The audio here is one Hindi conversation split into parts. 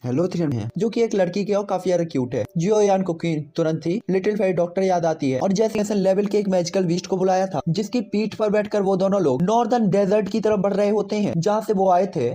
हेलो थिरन है जो कि एक लड़की की और काफी ज्यादा क्यूट है। जियो यान को तुरंत ही लिटिल फेयर डॉक्टर याद आती है और जैसे लेवल के एक मैजिकल बीस्ट को बुलाया था जिसकी पीठ पर बैठकर वो दोनों लोग नॉर्दर्न डेजर्ट की तरफ बढ़ रहे होते हैं जहाँ से वो आए थे।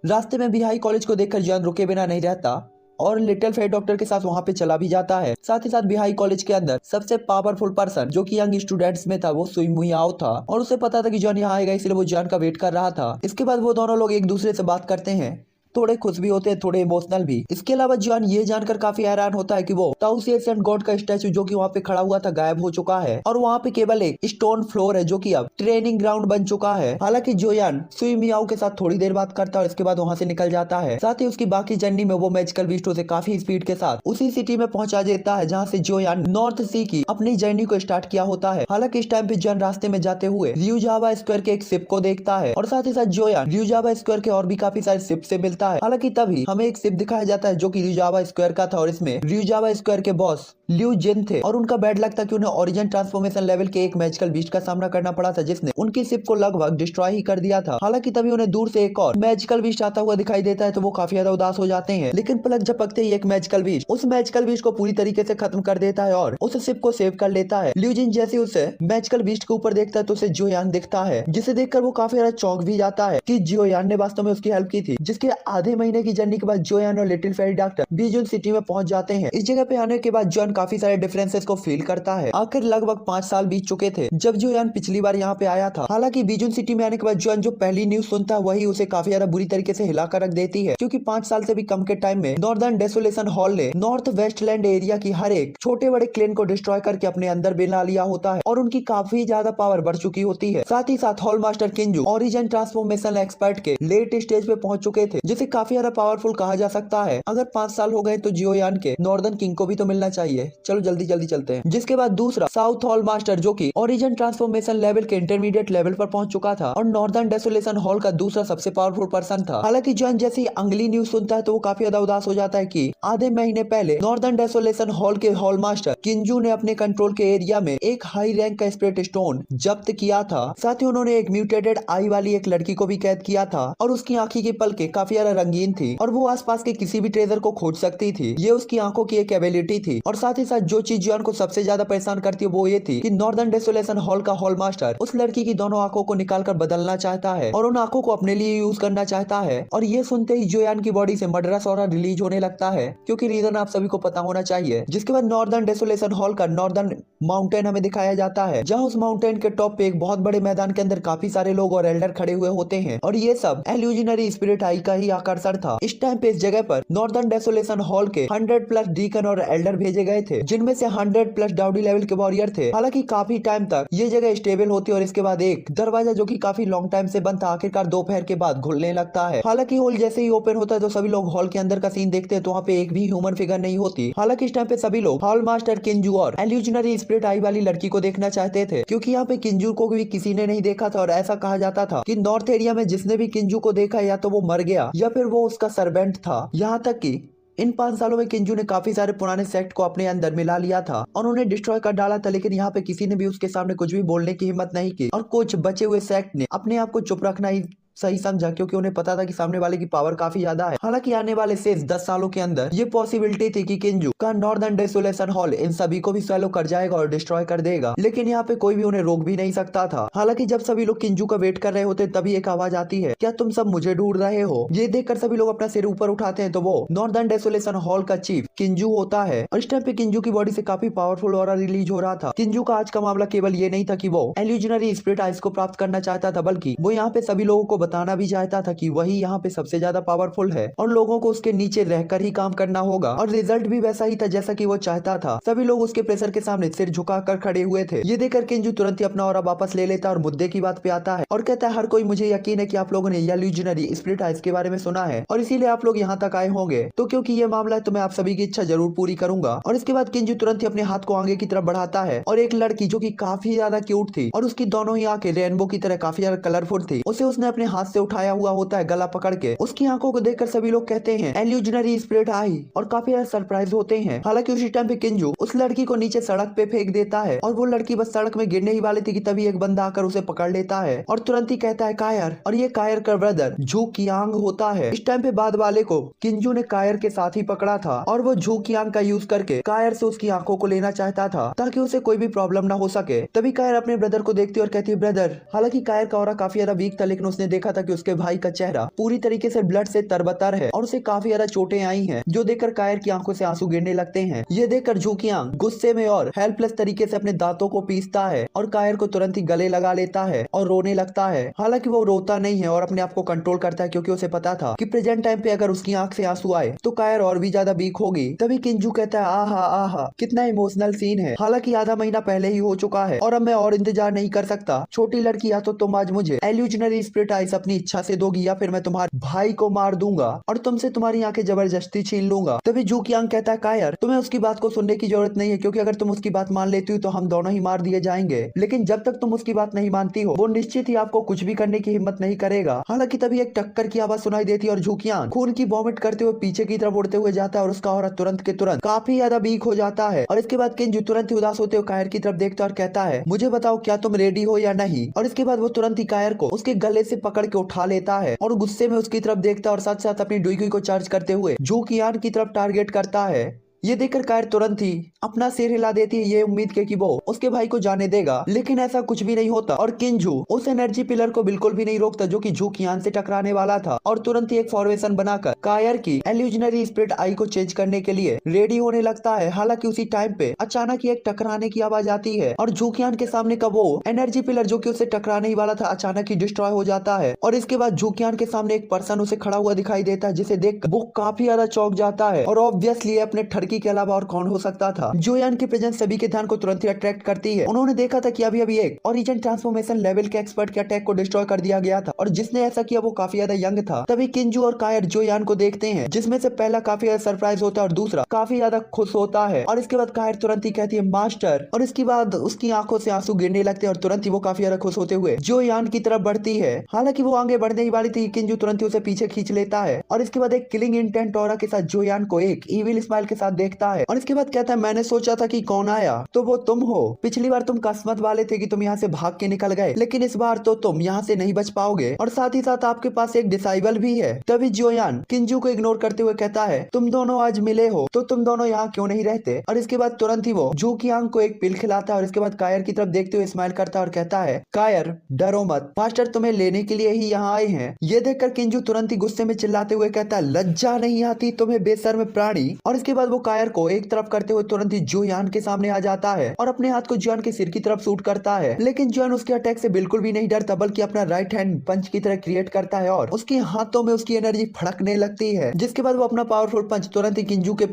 रास्ते में बिहाई कॉलेज को देखकर जियान रुके बिना नहीं रहता और लिटिल फेयर डॉक्टर के साथ वहां पे चला भी जाता है। साथ ही साथ बिहाई कॉलेज के अंदर सबसे पावरफुल पर्सन जो कि यंग स्टूडेंट्स में था वो सुई मुयाओ था और उसे पता था कि जॉन यहाँ आएगा, इसलिए वो जॉन का वेट कर रहा था। इसके बाद वो दोनों लोग एक दूसरे से बात करते हैं, थोड़े खुश भी होते हैं, थोड़े इमोशनल भी। इसके अलावा जॉन ये जानकर काफी हैरान होता है कि वो ताउसियस एंड गॉड का स्टैचू जो कि वहाँ पे खड़ा हुआ था गायब हो चुका है और वहाँ पे केवल एक स्टोन फ्लोर है जो कि अब ट्रेनिंग ग्राउंड बन चुका है। हालांकि जोयान सुई मियाओ के साथ थोड़ी देर बात करता है और इसके बाद वहाँ से निकल जाता है। साथ ही उसकी बाकी जर्नी में वो मैजिकल बीस्टों से काफी स्पीड के साथ उसी सिटी में पहुंचा देता है जहाँ से जोयान नॉर्थ सी की अपनी जर्नी को स्टार्ट किया होता है। हालांकि इस टाइम पे जॉन रास्ते में जाते हुए रियूजावा स्क्वायर के एक शिप को देखता है और साथ ही साथ जोयान रियूजावा स्क्वायर के और भी काफी सारे शिप से मिलता है। हालांकि तभी हमें एक शिप दिखाया जाता है जो कि रियूजावा स्क्वायर का था और इसमें रियूजावा स्क्वायर के बॉस लियू जिन थे और उनका बैड लक था कि उन्हें ओरिजिन ट्रांसफॉर्मेशन लेवल के एक मैजिकल बीस्ट का सामना करना पड़ा था जिसने उनकी शिप को लगभग डिस्ट्रॉय ही कर दिया था। हालांकि तभी उन्हें दूर से एक और मैजिकल बीस्ट आता हुआ दिखाई देता है तो वो काफी ज्यादा उदास हो जाते हैं, लेकिन पलक झपकते ही एक मैजिकल बीस्ट उस मैजिकल बीस्ट को पूरी तरीके से खत्म कर देता है और उस शिप को सेव कर लेता है। लियू जिन जैसे उसे मैजिकल बीस्ट के ऊपर देखता है तो उसे जोयान दिखता है जिसे देखकर वो काफी ज्यादा चौंक भी जाता है कि जोयान ने वास्तव में उसकी हेल्प की थी। जिसके आधे महीने की जर्नी के बाद जोयान और लिटिल फेयर डॉक्टर बीजुन सिटी में पहुंच जाते हैं। इस जगह पे आने के बाद जॉन काफी सारे डिफरेंसेस को फील करता है। आखिर लगभग 5 साल बीत चुके थे जब जोयान पिछली बार यहाँ पे आया था। हालांकि बीजुन सिटी में आने के बाद जॉन जो पहली न्यूज सुनता है वही उसे काफी ज्यादा बुरी तरीके से हिलाकर रख देती है, क्योंकि 5 साल से भी कम के टाइम में नॉर्दर्न डेसोलेशन हॉल ने नॉर्थ वेस्टलैंड एरिया की हर एक छोटे बड़े क्लेन को डिस्ट्रॉय करके अपने अंदर बना लिया होता है और उनकी काफी ज्यादा पावर बढ़ चुकी होती है। साथ ही साथ hall master किंजू origin transformation expert के लेट स्टेज पे पहुंच चुके थे जिसे काफी ज्यादा पावरफुल कहा जा सकता है। अगर 5 साल हो गए तो जियोयान के नॉर्दर्न किंग को भी तो मिलना चाहिए। चलो जल्दी जल्दी चलते हैं। जिसके बाद दूसरा साउथ हॉल मास्टर जो कि ओरिजिन ट्रांसफॉर्मेशन लेवल के इंटरमीडिएट लेवल पर पहुंच चुका था और नॉर्दर्न डेसोलेशन हॉल का दूसरा सबसे पावरफुल पर्सन था। हालांकि जॉन जैसे ही अगली न्यूज सुनता है तो वो काफी ज्यादा उदास हो जाता है कि आधे महीने पहले नॉर्दर्न डेसोलेशन हॉल के हॉल मास्टर किंजू ने अपने कंट्रोल के एरिया में एक हाई रैंक का स्पिरिट स्टोन जब्त किया था। साथ ही उन्होंने एक म्यूटेटेड आई वाली एक लड़की को भी कैद किया था और उसकी आंखी की पलकें काफी ज्यादा रंगीन थी और वो आसपास के किसी भी ट्रेजर को खोज सकती थी। ये उसकी आंखों की एक एबिलिटी थी। और साथ ही साथ जो चीज जॉन को सबसे ज्यादा परेशान करती है वो ये थी कि नॉर्दर्न डेसोलेशन हॉल का हॉल मास्टर उस लड़की की दोनों आंखों को निकालकर बदलना चाहता है और उन आंखों को अपने लिए यूज करना चाहता है। और ये सुनते ही जोयान की बॉडी से मर्डरस ऑरा रिलीज होने लगता है, क्योंकि रीजन आप सभी को पता होना चाहिए। जिसके बाद नॉर्दर्न डेसोलेशन हॉल का नॉर्दर्न माउंटेन हमें दिखाया जाता है जहाँ उस माउंटेन के टॉप पे एक बहुत बड़े मैदान के अंदर काफी सारे लोग और एल्डर खड़े हुए होते हैं और ये सब एल्यूजनरी स्पिरिट आई का ही आकर्षण था। इस टाइम पे इस जगह पर नॉर्दर्न डेसोलेशन हॉल के 100+ डीकन और एल्डर भेजे गए थे जिनमें से 100+ डाउडी लेवल के वॉरियर थे। हालांकि काफी टाइम तक ये जगह स्टेबल होती और इसके बाद एक दरवाजा जो कि काफी लॉन्ग टाइम से बंद था आखिरकार दोपहर के बाद खुलने लगता है। हालांकि हॉल जैसे ही ओपन होता है तो सभी लोग हॉल के अंदर का सीन देखते हैं तो वहाँ पे एक भी ह्यूमन फिगर नहीं होती। हालांकि इस टाइम पे सभी लोग हॉल मास्टर किंजू और एल्यूजनरी स्पिरिट आई वाली लड़की को देखना चाहते थे, क्योंकि यहाँ पे किंजू को भी किसी ने नहीं देखा था और ऐसा कहा जाता था कि नॉर्थ एरिया में जिसने भी किंजू को देखा या तो वो मर गया या फिर वो उसका सर्वेंट था। यहाँ तक कि इन 5 सालों में किंजू ने काफी सारे पुराने सेक्ट को अपने अंदर मिला लिया था और उन्हें डिस्ट्रॉय कर डाला था, लेकिन यहाँ पे किसी ने भी उसके सामने कुछ भी बोलने की हिम्मत नहीं की और कुछ बचे हुए सेक्ट ने अपने आप को चुप रखना ही सही समझा, क्योंकि उन्हें पता था कि सामने वाले की पावर काफी ज्यादा है। हालांकि आने वाले शेष 10 सालों के अंदर ये पॉसिबिलिटी थी कि किंजू का नॉर्दर्न डेसोलेशन हॉल इन सभी को भी स्वैलो कर जाएगा और डिस्ट्रॉय कर देगा, लेकिन यहाँ पे कोई भी उन्हें रोक भी नहीं सकता था। हालांकि जब सभी लोग किंजू का वेट कर रहे होते तभी एक आवाज आती है, क्या तुम सब मुझे ढूंढ रहे हो? ये देखकर सभी लोग अपना सिर ऊपर उठाते हैं तो वो नॉर्दर्न डेसोलेशन हॉल का चीफ किंजू होता है और इस टाइम पे किंजू की बॉडी से काफी पावरफुल ऑरा रिलीज हो रहा था। किंजू का आज का मामला केवल ये नहीं था कि वो एल्यूजनरी स्पिरिट आइज को प्राप्त करना चाहता था, बल्कि वो यहाँ पे सभी लोगों को बताना भी चाहता था कि वही यहाँ पे सबसे ज्यादा पावरफुल है और लोगों को उसके नीचे रहकर ही काम करना होगा। और रिजल्ट भी वैसा ही था जैसा कि वो चाहता था। सभी लोग उसके प्रेशर के सामने सिर झुकाकर खड़े हुए थे। ये देखकर किंजू तुरंत ही अपना ऑरा वापस ले लेता और मुद्दे की बात पे आता है और कहता है, हर कोई मुझे यकीन है कि आप लोगों ने एल्यूजनरी स्पिरिट आइज के बारे में सुना है और इसीलिए आप लोग यहाँ तक आए होंगे, तो क्योंकि ये मामला है तो मैं आप सभी की इच्छा जरूर पूरी करूंगा। और इसके बाद किंजू तुरंत ही अपने हाथ को आगे की तरफ बढ़ाता है और एक लड़की जो की काफी ज्यादा क्यूट थी और उसकी दोनों ही आंखें रेनबो की तरह काफी ज्यादा कलरफुल थी, उसे उसने अपने हाथ से उठाया हुआ होता है गला पकड़ के। उसकी आंखों को देखकर सभी लोग कहते हैं एल्यूजनरी स्पिरिट आई और काफी ज्यादा सरप्राइज होते हैं। हालांकि उसी टाइम पे किंजू उस लड़की को नीचे सड़क पे फेंक देता है और वो लड़की बस सड़क में गिरने ही वाली थी कि तभी एक बंदा आकर उसे पकड़ लेता है और तुरंत ही कहता है कायर। और ये कायर का ब्रदर झू कियांग होता है। इस टाइम पे बाद वाले को किंजू ने कायर के साथ ही पकड़ा था और वो झू कियांग का यूज करके कायर से उसकी आंखों को लेना चाहता था ताकि उसे कोई भी प्रॉब्लम ना हो सके। तभी कायर अपने ब्रदर को देखती है और कहती है ब्रदर। हालांकि कायर का ऑरा काफी ज्यादा वीक था, लेकिन उसने देखा था कि उसके भाई का चेहरा पूरी तरीके से ब्लड से तरबतर है और उसे काफी ज्यादा चोटें आई हैं, जो देखकर कायर की आंखों से आंसू गिरने लगते हैं। ये देखकर झू कियांग गुस्से में और हेल्पलेस तरीके से अपने दांतों को पीसता है और कायर को तुरंत ही गले लगा लेता है और रोने लगता है। हालांकि वो रोता नहीं है और अपने आप को कंट्रोल करता है, क्योंकि उसे पता था कि प्रेजेंट टाइम पे अगर उसकी आंख से आंसू आए तो कायर और भी ज्यादा वीक होगी। तभी किंजू कहता है आहा आहा कितना इमोशनल सीन है। हालांकि आधा महीना पहले ही हो चुका है और अब मैं और इंतजार नहीं कर सकता। छोटी लड़की, या तो तुम आज मुझे एल्यूजनरी स्पिरिट आइस अपनी इच्छा से दोगी या फिर मैं तुम्हारे भाई को मार दूंगा और तुमसे तुम्हारी आंखें जबरदस्ती छीन लूंगा। तभी झू कियांग कहता है कायर तुम्हें उसकी बात को सुनने की जरूरत नहीं है, क्योंकि अगर तुम उसकी बात मान लेती हो तो हम दोनों ही मार दिए जाएंगे। लेकिन जब तक तुम उसकी बात नहीं मानती हो वो निश्चित ही आपको कुछ भी करने की हिम्मत नहीं करेगा। हालांकि तभी एक टक्कर की आवाज सुनाई देती है और झू कियांग खून की वॉमिट करते हुए पीछे की तरफ उड़ते हुए जाता है और उसका ऑरा तुरंत के तुरंत काफी ज्यादा वीक हो जाता है। और इसके बाद किंजू तुरंत ही उदास होते हुए कायर की तरफ देखता है और कहता है मुझे बताओ क्या तुम रेडी हो या नहीं। और इसके बाद वो तुरंत ही कायर को उसके गले से पकड़ के उठा लेता है और गुस्से में उसकी तरफ देखता है और साथ साथ अपनी डुईकी को चार्ज करते हुए झू कियांग की तरफ टारगेट करता है। ये देखकर कायर तुरंत ही अपना सिर हिला देती है, ये उम्मीद के कि वो उसके भाई को जाने देगा, लेकिन ऐसा कुछ भी नहीं होता और किंजू उस एनर्जी पिलर को बिल्कुल भी नहीं रोकता जो कि झू कियांग से टकराने वाला था और तुरंत ही एक फॉर्मेशन बनाकर कायर की एल्यूजनरी स्पिरिट आई को चेंज करने के लिए रेडी होने लगता है। हालांकि उसी टाइम पे अचानक ही एक टकराने की आवाज आती है और झू कियांग के सामने का वो एनर्जी पिलर जो कि उसे टकराने ही वाला था अचानक ही डिस्ट्रॉय हो जाता है। और इसके बाद झू कियांग के सामने एक पर्सन उसे खड़ा हुआ दिखाई देता है, जिसे देख वो काफी ज्यादा चौंक जाता है और ऑब्वियसली अपने ठरकी के अलावा और कौन हो सकता था। जोयान की प्रेजेंस सभी के ध्यान को तुरंत ही अट्रैक्ट करती है। उन्होंने देखा था कि अभी अभी एक ओरिजिन ट्रांसफॉर्मेशन लेवल के एक्सपर्ट के अटैक को डिस्ट्रॉय कर दिया गया था और जिसने ऐसा किया वो काफी ज्यादा यंग था। तभी किंजू और कायर जोयान को देखते हैं, जिसमें से पहला काफी ज्यादा सरप्राइज होता है और दूसरा काफी ज्यादा खुश होता है। और इसके बाद कायर तुरंत ही कहती है मास्टर और इसके बाद उसकी आंखों से आंसू गिरने लगते हैं और तुरंत ही वो काफी ज्यादा खुश होते हुए जोयान की तरफ बढ़ती है। हालांकि वो आगे बढ़ने ही वाली थी, किंजू तुरंत ही उसे पीछे खींच लेता है और इसके बाद एक किलिंग इंटेंट ऑरा के साथ जोयान को एक इविल स्माइल के साथ देखता है और इसके बाद कहता है मैंने सोचा था कि कौन आया तो वो तुम हो। पिछली बार तुम किस्मत वाले थे कि तुम यहाँ से भाग के निकल गए, लेकिन इस बार तो तुम यहाँ से नहीं बच पाओगे और साथ ही साथ आपके पास एक डिसाइबल भी है। तभी जोयान किंजू को इग्नोर करते हुए कहता है तुम दोनों आज मिले हो तो तुम दोनों यहाँ क्यों नहीं रहते। और इसके बाद तुरंत ही वो झू कियांग को एक पिल खिलाता है और इसके बाद कायर की तरफ देखते हुए स्माइल करता है और कहता है कायर डरो मत, मास्टर तुम्हें लेने के लिए ही यहाँ आए हैं। ये देखकर किंजू तुरंत ही गुस्से में चिल्लाते हुए कहता है लज्जा नहीं आती तुम्हें बेशर्म प्राणी। और इसके बाद वो कायर को एक तरफ करते हुए तुरंत ही जोयान के सामने आ जाता है और अपने हाथ को जोयान के सिर की तरफ शूट करता है, लेकिन जोयान उसके अटैक से बिल्कुल भी नहीं डरता बल्कि अपना राइट हैंड पंच की तरह क्रिएट करता है और उसके हाथों में उसकी एनर्जी फड़कने लगती है, जिसके बाद वो अपना पावरफुल पंच तुरंत ही किंजू के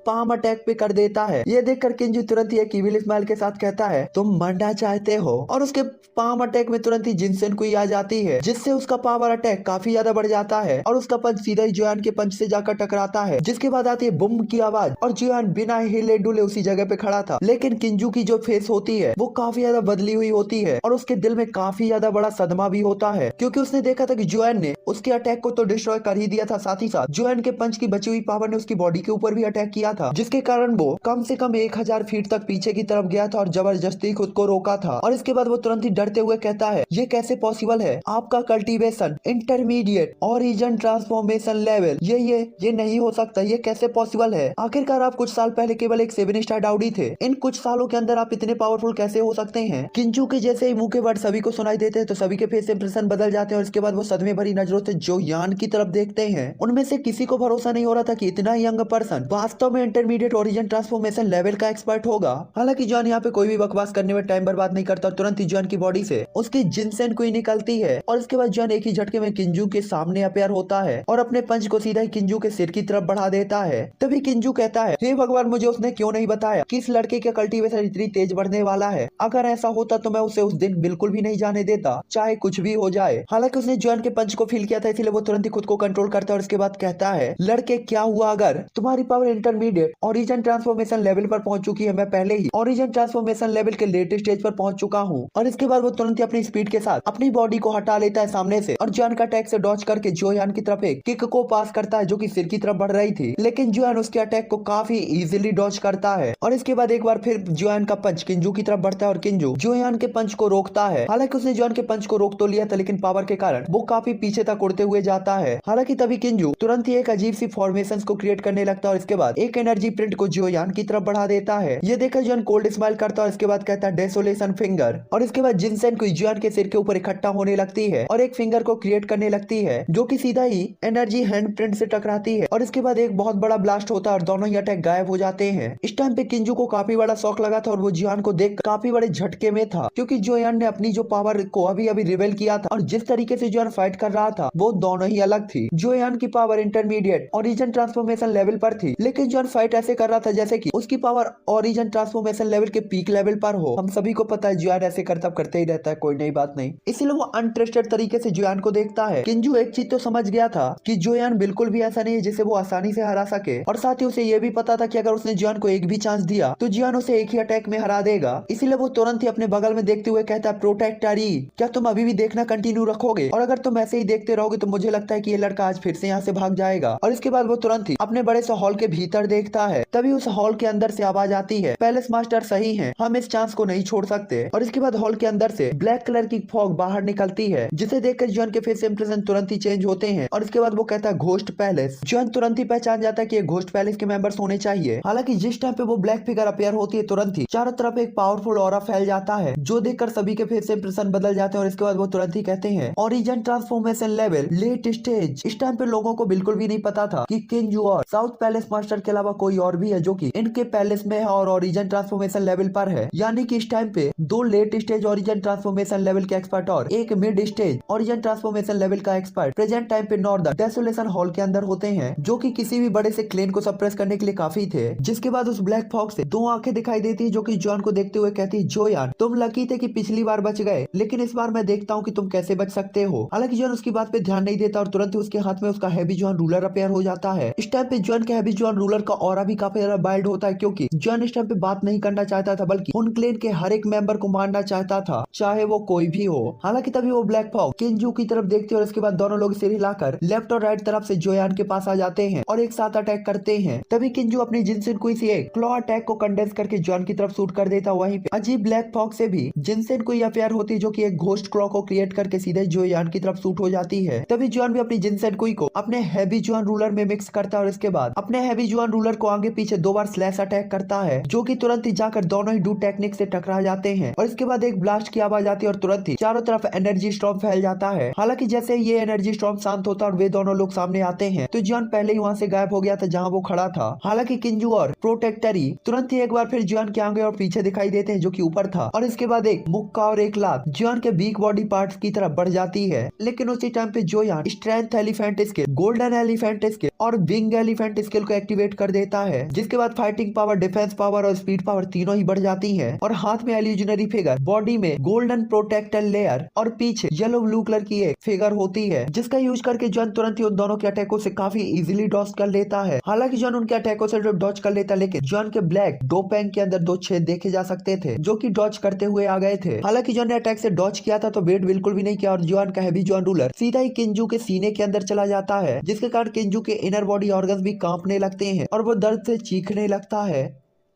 पाम अटैक पे कर देता है। ये देखकर किंजू तुरंत ही एक इविल स्माइल के साथ कहता है तुम मरना चाहते हो और उसके पाम अटैक में तुरंत ही जिनसेन कुई आ जाती है, जिससे उसका पावर अटैक काफी ज्यादा बढ़ जाता है और उसका पंच सीधा ही जोयान के पंच से जाकर टकराता है, जिसके बाद आती है बुम की आवाज और जोयान बिना हिले डुले उसी जगह पे खड़ा था। लेकिन किंजू की जो फेस होती है वो काफी ज्यादा बदली हुई होती है और उसके दिल में काफी ज्यादा बड़ा सदमा भी होता है, क्योंकि उसने देखा था कि जोयान ने उसके अटैक को तो डिस्ट्रॉय कर ही दिया था, साथ ही साथ जोयान के पंच की बची हुई पावर ने उसकी बॉडी के ऊपर भी अटैक किया था, जिसके कारण वो कम से कम 1000 फीट तक पीछे की तरफ गया था और जबरदस्ती खुद को रोका था। और इसके बाद वो तुरंत ही डरते हुए कहता है ये कैसे पॉसिबल है, आपका cultivation intermediate origin transformation level ये नहीं हो सकता, ये कैसे पॉसिबल है। आखिरकार आप कुछ साल पहले केवल एक 7 स्टार डाउडी थे, इन कुछ सालों के अंदर आप इतने पावरफुल कैसे हो सकते हैं। किंजू के जैसे ही मुंह के वर्ड सभी को सुनाई देते हैं तो सभी के फेस इंप्रेशन बदल जाते हैं और इसके बाद वो सदमे भरी नजरों से जोयान की तरफ देखते हैं। उनमें से किसी को भरोसा नहीं हो रहा था कि इतना यंग पर्सन वास्तव में इंटरमीडिएट ओरिजिन ट्रांसफॉर्मेशन लेवल का एक्सपर्ट होगा। हालांकि जॉन यहाँ पे कोई भी बकवास करने में टाइम बर्बाद नहीं करता और तुरंत ही जॉन की बॉडी से उसकी जिनसेन कुई निकलती है और इसके बाद जॉन एक ही झटके में किंजू के सामने अपेयर होता है और अपने पंच को सीधा ही किंजू के सिर की तरफ बढ़ा देता है। तभी किंजू कहता है हे भगवान, मुझे उसने क्यों नहीं बताया कि इस लड़के का कल्टीवेशन इतनी तेज बढ़ने वाला है। अगर ऐसा होता तो मैं उसे उस दिन बिल्कुल भी नहीं जाने देता, चाहे कुछ भी हो जाए। हालांकि उसने जॉन के पंच को फील किया था, इसलिए वो तुरंत ही खुद को कंट्रोल करता है और इसके बाद कहता है लड़के क्या हुआ अगर तुम्हारी power intermediate intermediate origin transformation level पर पहुंच चुकी है। मैं पहले ही ओरिजिन ट्रांसफॉर्मेशन लेवल के लेटेस्ट स्टेज पर पहुंच चुका हूँ। और इसके बाद वो तुरंत ही अपनी स्पीड के साथ अपनी बॉडी को हटा लेता है सामने से और जियान का अटैक से डॉज करके जोयान की तरफ एक किक को पास करता है जो कि सिर की तरफ बढ़ रही थी, लेकिन जोयान उसके अटैक को काफी इजीली डॉज करता है। और इसके बाद एक बार फिर जोयान का पंच किंजू की तरफ बढ़ता है और किंजू जोयान के पंच को रोकता है। हालांकि उसने जोयान के पंच को रोक तो लिया था, लेकिन पावर के कारण वो काफी पीछे तक उड़ते हुए जाता है। हालांकि तभी किंजू तुरंत ही एक अजीब सी फॉर्मेशन को क्रिएट करने लगता है और इसके बाद एक एनर्जी प्रिंट को जोयान की तरफ बढ़ा देता है। ये देखकर जोयान कोल्ड स्माइल करता है और इसके बाद कहता है डेसोलेशन फिंगर। और इसके बाद जिनसेन को जोयान के सिर के ऊपर इकट्ठा होने लगती है और एक फिंगर को क्रिएट करने लगती है जो कि सीधा ही एनर्जी हैंड प्रिंट से टकराती है। और इसके बाद एक बहुत बड़ा ब्लास्ट होता है और दोनों ही अटैक गायब हो जाते हैं। इस टाइम पे किंजू को काफी बड़ा शॉक लगा था और वो जोयान को देख काफी बड़े झटके में था, क्योंकि जोयान ने अपनी जो पावर को अभी अभी रिवेल किया था और जिस तरीके से जोयान फाइट कर रहा था वो दोनों ही अलग थी। जोयान की power intermediate origin transformation level पर थी, लेकिन जोयान फाइट ऐसे कर रहा था जैसे कि उसकी पावर ओरिजिन ट्रांसफॉर्मेशन लेवल के पीक लेवल पर हो। हम सभी को पता है जोयान ऐसे करते ही रहता है, कोई नई बात नहीं। इसलिए वो अनट्रस्टेड तरीके से जोयान को देखता है। किंजू एक चीज तो समझ गया था कि जोयान बिल्कुल भी ऐसा नहीं है जिसे वो आसानी से हरा सके, और साथ ही उसे ये भी पता था कि अगर उसने जोयान को एक भी चांस दिया तो जोयान उसे एक ही अटैक में हरा देगा। इसीलिए वो तुरंत ही अपने बगल में देखते हुए कहता है, प्रोटेक्टरी, क्या तुम अभी भी देखना कंटिन्यू रखोगे? और अगर तुम ऐसे ही देखते रहोगे तो मुझे लगता है कि ये लड़का आज फिर से यहाँ से भाग जाएगा। और इसके बाद वो तुरंत ही अपने बड़े से हॉल के भीतर देखता है। तभी उस हॉल के अंदर से आवाज आती है, पैलेस मास्टर सही है, हम इस चांस को नहीं छोड़ सकते। और इसके बाद हॉल के अंदर से ब्लैक कलर की फॉग बाहर निकलती है, जिसे देखकर जोयान के फेस इंप्रेशन तुरंत ही चेंज होते हैं। और इसके बाद वो कहता है, घोस्ट पैलेस। जोयान तुरंत ही पहचान जाता है कि ये घोस्ट पैलेस के मेंबर्स होने चाहिए। हालांकि जिस टाइम पे वो ब्लैक फिगर अपीयर होती है तुरंत ही चारों तरफ एक पावरफुल ऑरा फैल जाता है, जो देखकर सभी के फेस इंप्रेशन बदल जाते हैं। और इसके बाद वो तुरंत ही कहते हैं, origin transformation level late stage. इस टाइम पे लोगों को बिल्कुल भी नहीं पता था कि किंजू और साउथ पैलेस मास्टर के अलावा कोई और भी है जो कि इनके पैलेस में है और ओरिजिन ट्रांसफॉर्मेशन लेवल पर है। यानी कि इस टाइम पे दो late stage origin transformation level के एक्सपर्ट और एक mid stage origin transformation level का एक्सपर्ट प्रेजेंट टाइम पे नॉर्दर्न डेसोलेशन हॉल के अंदर होते हैं, जो कि किसी भी बड़े से क्लेन को सप्रेस करने के लिए काफी थे। जिसके बाद उस ब्लैक फॉग से दो आंखें दिखाई देती है जो कि जोयान को देखते हुए कहती है, जोयान तुम लकी थे कि पिछली बार बच गए, लेकिन इस बार मैं देखता हूँ कि तुम कैसे बच सकते हो। हालांकि जोयान उसकी बात पे ध्यान नहीं देता और तुरंत ही उसके हाथ में उसका हैवी जोयान रूलर अपीयर हो जाता है। इस टाइम पे जोयान के हैवी जोयान रूलर का ऑरा भी काफी ज्यादा वाइल्ड होता है, क्योंकि जोयान इस टाइम पे बात नहीं करना चाहता था बल्कि उन क्लेन के हर एक मेंबर को मारना चाहता था, चाहे वो कोई भी हो। हालांकि तभी वो ब्लैक फॉग किंजू की तरफ देखते हैं और इसके बाद दोनों लोग सिर हिलाकर लेफ्ट और राइट तरफ से जोयान के पास आ जाते हैं और एक साथ अटैक करते हैं। तभी किंजू अपनी जिनसेन कुई से एक क्लॉ अटैक को कंडेंस करके जोयान की तरफ शूट कर देता। वहीं पे अजीब ब्लैक फॉग से भी जिनसेन कुई अफेयर होती जो कि एक घोस्ट क्लॉ को क्रिएट करके सीधे जोयान की तरफ शूट हो जाती है। तभी जोयान भी अपनी जिनसेन कुई को अपने हैवी जोयान रूलर में मिक्स करता है और इसके बाद अपने हैवी जोयान रूलर को आगे पीछे दो बार स्लैश अटैक करता है, जो कि तुरंत ही जाकर दोनों ही डू टेक्निक से टकरा जाते हैं। और इसके बाद एक ब्लास्ट की आवाज आती है और तुरंत ही चारों तरफ एनर्जी स्टॉर्म फैल जाता है। हालांकि जैसे ये एनर्जी स्टॉर्म शांत होता है और वे दोनों लोग सामने आते हैं तो जोयान पहले ही वहां से गायब हो गया था जहां वो खड़ा था। हालांकि किंजू और प्रोटेक्टरी तुरंत ही एक बार फिर जोयान के आगे और पीछे दिखाई देते हैं, जो कि ऊपर था। और इसके बाद एक मुक्का और एक लात जोयान के वीक बॉडी पार्ट्स की तरफ बढ़ जाती है। लेकिन उसी टाइम पे जोयान strength elephant skill, golden elephant skill और विंग एलिफेंट स्किल को एक्टिवेट कर देता है, जिसके बाद फाइटिंग पावर, डिफेंस पावर और स्पीड पावर तीनों ही बढ़ जाती है। और हाथ में इल्यूजनरी फिगर, बॉडी में गोल्डन प्रोटेक्टर लेयर और पीछे येलो ब्लू कलर की एक फिगर होती है, जिसका यूज करके जोयान तुरंत ही उन दोनों के अटैकों से काफी इजीली डॉज कर लेता है। हालांकि जोयान उनके अटैकों से डॉज कर लेता, लेकिन जोयान के ब्लैक डोपैंग के अंदर दो छेद देखे जा सकते थे जो कि डॉज करते हुए आ गए थे। हालांकि जोयान ने अटैक से डॉज किया था तो वेट बिल्कुल भी नहीं किया और जोयान का हैवी जोयान रूलर सीधा ही किंजू के सीने के अंदर चला जाता है, जिसके कारण किंजू के इनर बॉडी ऑर्गन्स भी कांपने लगते हैं और वो दर्द से चीखने लगता है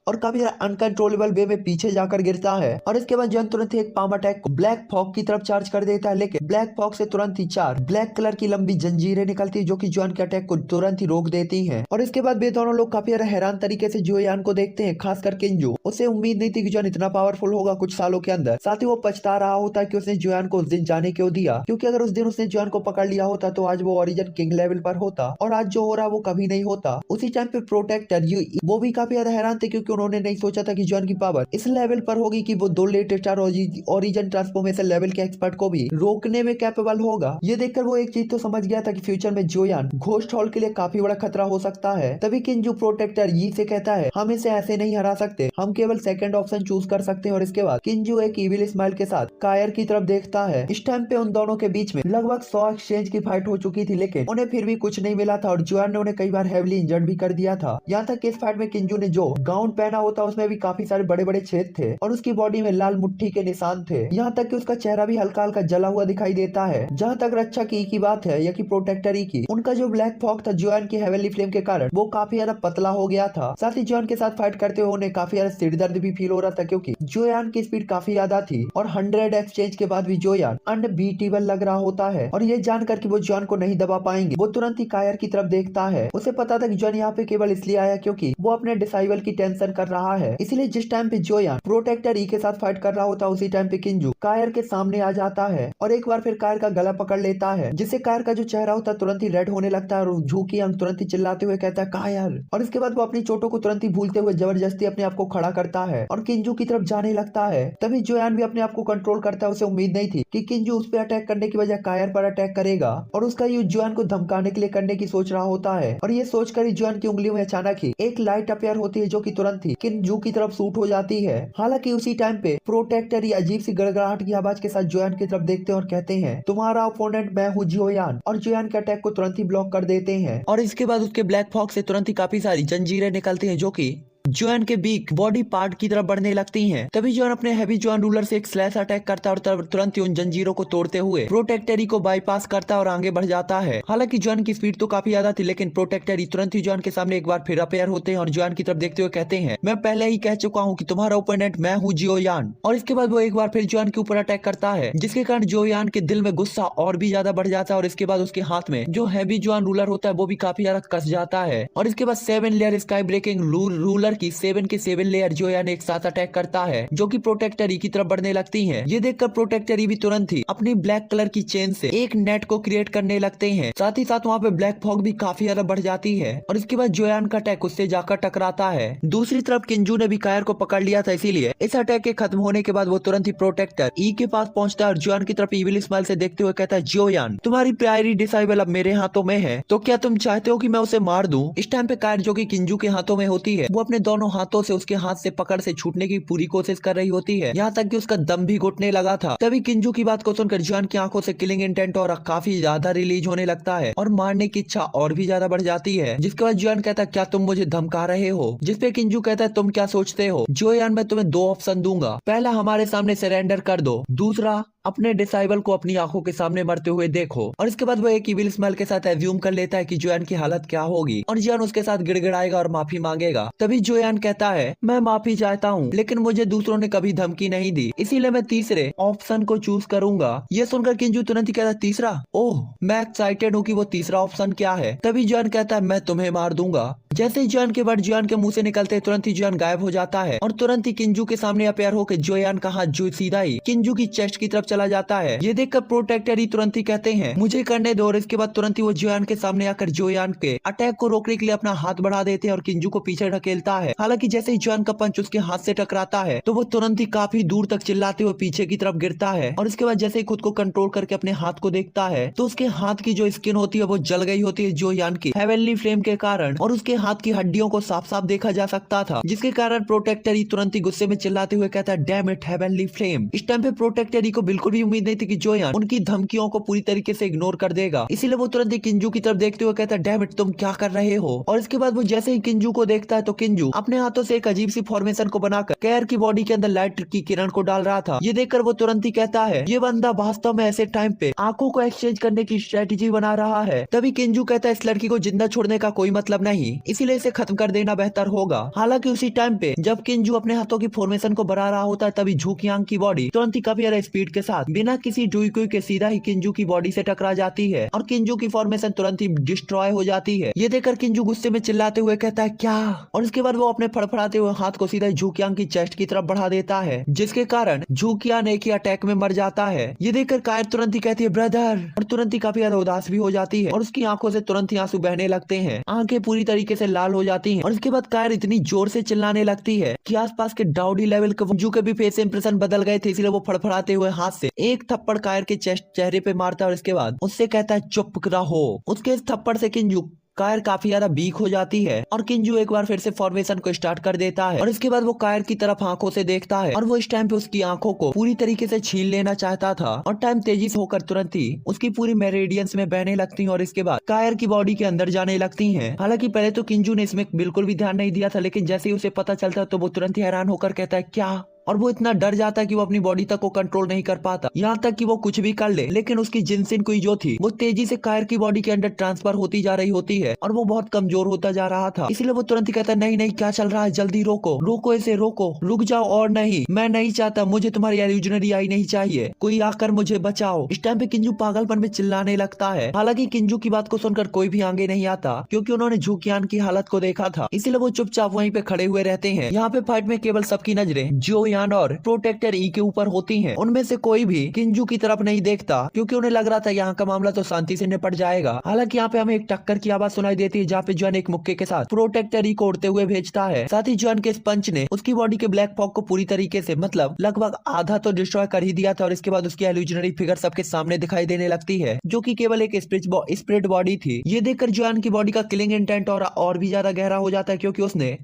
और काफी अनकंट्रोलेबल वे में पीछे जाकर गिरता है। और इसके बाद जोयान तुरंत ही एक पाम अटैक को ब्लैक फॉग की तरफ चार्ज कर देता है, लेकिन ब्लैक फॉग से तुरंत ही चार ब्लैक कलर की लंबी जंजीरें निकलती है जो कि जोयान के अटैक को तुरंत ही रोक देती हैं। और इसके बाद वे दोनों लोग काफी हैरान तरीके से जोयान को देखते हैं, खासकर किंजू। उसे उम्मीद नहीं थी कि जोयान इतना पावरफुल होगा कुछ सालों के अंदर। साथ ही वो पछता रहा होता है कि उसने जोयान को उस दिन जाने क्यों दिया, क्योंकि अगर उस दिन उसने जोयान को पकड़ लिया होता तो आज वो ओरिजिन किंग लेवल पर होता और आज जो हो रहा वो कभी नहीं होता। उसी टाइम पे प्रोटेक्टर वो भी काफी ज्यादा हैरान थे, क्योंकि उन्होंने नहीं सोचा था कि जुआन की पावर इस लेवल पर होगी कि वो 2 late star origin transformation level के एक्सपर्ट को भी रोकने में कैपेबल होगा। ये देखकर वो एक चीज तो समझ गया था कि फ्यूचर में जोयान घोस्ट हॉल के लिए काफी बड़ा खतरा हो सकता है। तभी किंजू प्रोटेक्टर यी से कहता है हम इसे ऐसे नहीं हरा सकते, हम केवल सेकंड ऑप्शन चूज कर सकते हैं। और इसके बाद किंजू एक इविल स्माइल के साथ कायर की तरफ देखता है। इस टाइम पे उन दोनों के बीच में लगभग 100 एक्सचेंज की फाइट हो चुकी थी, लेकिन उन्हें फिर भी कुछ नहीं मिला था और जोयान ने उन्हें कई बार हेवली इंजर्ड भी कर दिया था। यहाँ तक कि इस फाइट में किंजू ने जो गाउन पहना होता उसमें भी काफी सारे बड़े बड़े छेद थे और उसकी बॉडी में लाल मुट्ठी के निशान थे। यहाँ तक कि उसका चेहरा भी हल्का हल्का जला हुआ दिखाई देता है। जहाँ तक रक्षा की बात है या कि प्रोटेक्टर ई की, उनका जो ब्लैक फॉग था जोयान की हेवनली फ्लेम के कारण वो काफी ज्यादा पतला हो गया था। साथ ही जोयान के साथ फाइट करते हुए उन्हें काफी ज्यादा सिरदर्द भी फील हो रहा था, क्योंकि जोयान की स्पीड काफी ज्यादा थी और 100 एक्सचेंज के बाद भी जोयान अनबीटेबल लग रहा होता है। और ये जानकर कि वो जोयान को नहीं दबा पाएंगे, वो तुरंत ही कायर की तरफ देखता है। उसे पता था कि जोयान यहाँ पे केवल इसलिए आया क्योंकि वो अपने डिसाइबल की टेंशन कर रहा है। इसलिए जिस टाइम पे जोयान प्रोटेक्टर ई के साथ फाइट कर रहा होता उसी टाइम पे किंजू कायर के सामने आ जाता है और एक बार फिर कायर का गला पकड़ लेता है, जिससे कायर का जो चेहरा होता है तुरंत ही रेड होने लगता है और झूकी अंग तुरंत ही चिल्लाते हुए कहता है कायर। और इसके बाद वो अपनी चोटों को तुरंत ही भूलते हुए जबरदस्ती अपने आप को खड़ा करता है और किंजू की तरफ जाने लगता है। तभी जोयान भी अपने आप को कंट्रोल करता है। उसे उम्मीद नहीं थी कि किंजू उस पर अटैक करने की बजाय कायर पर अटैक करेगा और उसका यूज जोयान को धमकाने के लिए करने की सोच रहा होता है। और ये सोचकर ही जोयान की उंगलियों में अचानक ही एक लाइट अपेयर होती है जो कि तुरंत ही किंजू की तरफ शूट हो जाती है। हालांकि उसी टाइम पे प्रोटेक्टर ये अजीब सी गड़गड़ाहट की आवाज के साथ जोयान की तरफ देखते हैं और कहते हैं तुम्हारा ओपोनेंट मैं हूँ जोयान, और जोयान के अटैक को तुरंत ही ब्लॉक कर देते हैं। और इसके बाद उसके ब्लैक फॉग से तुरंत ही काफी सारी जंजीरें निकलती हैं जो कि जोयान के बीक बॉडी पार्ट की तरफ बढ़ने लगती हैं। तभी जोयान अपने हैवी जोयान रूलर से एक स्लैश अटैक करता है और तुरंत ही उन जंजीरों को तोड़ते हुए प्रोटेक्टरी को बाईपास करता है और आगे बढ़ जाता है। हालांकि जोयान की स्पीड तो काफी ज्यादा थी, लेकिन प्रोटेक्टरी तुरंत ही जोयान के सामने एक बार फिर अपेयर होते हैं और जोयान की तरफ देखते हुए कहते हैं मैं पहले ही कह चुका हूँ कि तुम्हारा ओपोनेंट मैं हूँ जोयान। और इसके बाद वो एक बार फिर जोयान के ऊपर अटैक करता है, जिसके कारण जोयान के दिल में गुस्सा और भी ज्यादा बढ़ जाता है। और इसके बाद उसके हाथ में जो हैवी जोयान रूलर होता है वो भी काफी ज्यादा कस जाता है। और इसके बाद 7 लेयर स्काई ब्रेकिंग रूलर की 7 के 7 लेयर जोयान एक साथ अटैक करता है, जो कि प्रोटेक्टरी की तरफ बढ़ने लगती हैं। ये देखकर प्रोटेक्टरी भी तुरंत ही अपनी ब्लैक कलर की चेन से एक नेट को क्रिएट करने लगते हैं। साथ ही साथ वहाँ पे ब्लैक फॉग भी काफी ज्यादा बढ़ जाती है और इसके बाद जोयान का अटैक उससे जाकर टकराता है। दूसरी तरफ किंजू ने भी कायर को पकड़ लिया था, इसीलिए इस अटैक के खत्म होने के बाद वो तुरंत ही प्रोटेक्टर ई के पास पहुंचता है और जोयान की तरफ इविल स्माइल से देखते हुए कहता है जोयान तुम्हारी प्रायोरी डिसाइबल अब मेरे हाथों में है, तो क्या तुम चाहते हो कि मैं उसे मार दूं? इस टाइम पे कायर जो कि किंजू के हाथों में होती है वो अपने दोनों हाथों से उसके हाथ से पकड़ से छूटने की पूरी कोशिश कर रही होती है, यहाँ तक कि उसका दम भी घुटने लगा था। तभी किंजू की बात को सुनकर जोयान की आंखों से किलिंग इंटेंट और काफी ज्यादा रिलीज होने लगता है और मारने की इच्छा और भी ज्यादा बढ़ जाती है। जिसके बाद जोयान कहता है क्या तुम मुझे धमका रहे हो? जिसपे किंजू कहता है तुम क्या सोचते हो जोयान, मैं तुम्हें 2 ऑप्शन दूंगा, पहला हमारे सामने सरेंडर कर दो, दूसरा अपने डिसाइबल को अपनी आंखों के सामने मरते हुए देखो। और इसके बाद वो एक इविल स्माइल के साथ एज्यूम कर लेता है कि जोयान की हालत क्या होगी और जोयान उसके साथ गिड़गिड़ाएगा और माफी मांगेगा। तभी जोयान कहता है मैं माफी चाहता हूँ, लेकिन मुझे दूसरों ने कभी धमकी नहीं दी, इसीलिए मैं तीसरे ऑप्शन को चूज करूंगा। ये सुनकर किंजू तुरंत ही कहता है तीसरा? ओह मैं एक्साइटेड हूँ कि वो तीसरा ऑप्शन क्या है। तभी जोयान कहता है मैं तुम्हें मार दूंगा। जैसे ही जोयान के वर्ड जोयान के मुंह से निकलते तुरंत ही जोयान गायब हो जाता है और तुरंत ही किंजू के सामने अपेयर होकर जोयान का हाथ जो सीधा ही किंजू की चेस्ट की तरफ चला जाता है। ये देखकर प्रोटेक्टर ही तुरंत ही कहते हैं मुझे करने दो, और इसके बाद तुरंत ही वो जोयान के सामने आकर जोयान के अटैक को रोकने के लिए अपना हाथ बढ़ा देते हैं और किंजू को पीछे ढकेलता है। हालांकि जैसे ही जोयान का पंच उसके हाथ से टकराता है तो वो तुरंत ही काफी दूर तक चिल्लाते हुए पीछे की तरफ गिरता है और इसके बाद जैसे ही खुद को कंट्रोल करके अपने हाथ को देखता है तो उसके हाथ की जो स्किन होती है वो जल गई होती है जोयान की हेवनली फ्लेम के कारण, और उसके हाथ की हड्डियों को साफ साफ देखा जा सकता था, जिसके कारण प्रोटेक्टरी तुरंत ही गुस्से में चिल्लाते हुए कहता है डैम इट हेवनली फ्लेम। इस टाइम पे प्रोटेक्टरी को बिल्कुल भी उम्मीद नहीं थी कि जोयान उनकी धमकियों को पूरी तरीके से इग्नोर कर देगा, इसीलिए वो तुरंत ही किंजू की तरफ देखते हुए कहता है डैम इट तुम क्या कर रहे हो। और इसके बाद वो जैसे ही किंजू को देखता है तो किंजू अपने हाथों से एक अजीब सी फॉर्मेशन को बनाकर कायर की बॉडी के अंदर लाइट की किरण को डाल रहा था। ये देखकर वो तुरंत ही कहता है ये बंदा वास्तव में ऐसे टाइम पे आंखों को एक्सचेंज करने की स्ट्रेटेजी बना रहा है। तभी किंजू कहता है इस लड़की को जिंदा छोड़ने का कोई मतलब नहीं, इसीलिए इसे खत्म कर देना बेहतर होगा। हालांकि उसी टाइम पे जब किंजू अपने हाथों की फॉर्मेशन को बना रहा होता है तभी झूकियांग की बॉडी तुरंत ही काफी ज्यादा स्पीड के साथ बिना किसी डुईकुई के सीधा ही किंजू की बॉडी से टकरा जाती है और किंजू की फॉर्मेशन तुरंत ही डिस्ट्रॉय हो जाती है। ये देखकर किंजू गुस्से में चिल्लाते हुए कहता है क्या, और इसके बाद वो अपने फड़फड़ाते हुए हाथ को सीधा झूकियांग की चेस्ट की तरफ बढ़ा देता है, जिसके कारण झूकियांग एक ही अटैक में मर जाता है। ये देखकर कायर तुरंत ही कहती है ब्रदर, और तुरंत ही काफी ज्यादा उदास भी हो जाती है और उसकी आंखों से तुरंत ही आंसू बहने लगते हैं। आंखें पूरी तरीके से से लाल हो जाती हैं और इसके बाद कायर इतनी जोर से चिल्लाने लगती है कि आसपास के डाउडी लेवल के किंजू के भी फेस इंप्रेशन बदल गए थे, इसलिए वो फड़फड़ाते हुए हाथ से एक थप्पड़ कायर के चेहरे पे मारता है और इसके बाद उससे कहता है चुप रहो। उसके इस थप्पड़ से किंजू कायर काफी ज्यादा वीक हो जाती है और किंजू एक बार फिर से फॉर्मेशन को स्टार्ट कर देता है और इसके बाद वो कायर की तरफ आंखों से देखता है और वो इस टाइम पे उसकी आंखों को पूरी तरीके से छीन लेना चाहता था और टाइम तेजी से होकर तुरंत ही उसकी पूरी मेरिडियंस में बहने लगती है और इसके बाद कायर की बॉडी के अंदर जाने लगती है। हालांकि पहले तो किंजू ने इसमें बिल्कुल भी ध्यान नहीं दिया था, लेकिन जैसे ही उसे पता चलता तो वो तुरंत ही हैरान होकर कहता है क्या, और वो इतना डर जाता है कि वो अपनी बॉडी तक को कंट्रोल नहीं कर पाता, यहाँ तक कि वो कुछ भी कर ले लेकिन उसकी जिनसिन कुई जो थी वो तेजी से कायर की बॉडी के अंदर ट्रांसफर होती जा रही होती है और वो बहुत कमजोर होता जा रहा था। इसलिए वो तुरंत ही कहता है नहीं नहीं क्या चल रहा है, जल्दी रोको रोको इसे, रोको रुक जाओ, और नहीं मैं नहीं चाहता, मुझे तुम्हारी इल्यूजनरी आई नहीं चाहिए, कोई आकर मुझे बचाओ। इस टाइम पे किंजू पागलपन में चिल्लाने लगता है। हालांकि किंजू की बात को सुनकर कोई भी आगे नहीं आता क्योंकि उन्होंने झुकियान की हालत को देखा था, इसीलिए वो चुपचाप वहीं पे खड़े हुए रहते हैं। यहाँ पे फाइट में केवल सबकी नजरें जोयान और प्रोटेक्टर ई के ऊपर होती हैं। उनमें से कोई भी किंजू की तरफ नहीं देखता क्योंकि उन्हें लग रहा था यहाँ का मामला तो शांति से निपट जाएगा। हालांकि यहाँ पे हमें एक टक्कर की आवाज सुनाई देती है जहाँ पे जॉन एक मुक्के के साथ प्रोटेक्टर ई को उड़ते हुए भेजता है। साथ ही जॉन के इस पंच ने उसकी बॉडी के ब्लैक फॉग को पूरी तरीके से मतलब लगभग आधा तो डिस्ट्रॉय कर ही दिया था और इसके बाद उसकी इल्यूजनरी फिगर सबके सामने दिखाई देने लगती है जो कि केवल एक स्पिरिट बॉडी थी। ये देखकर जॉन की बॉडी का किलिंग इंटेंट और भी ज्यादा गहरा हो जाता है क्योंकि उसने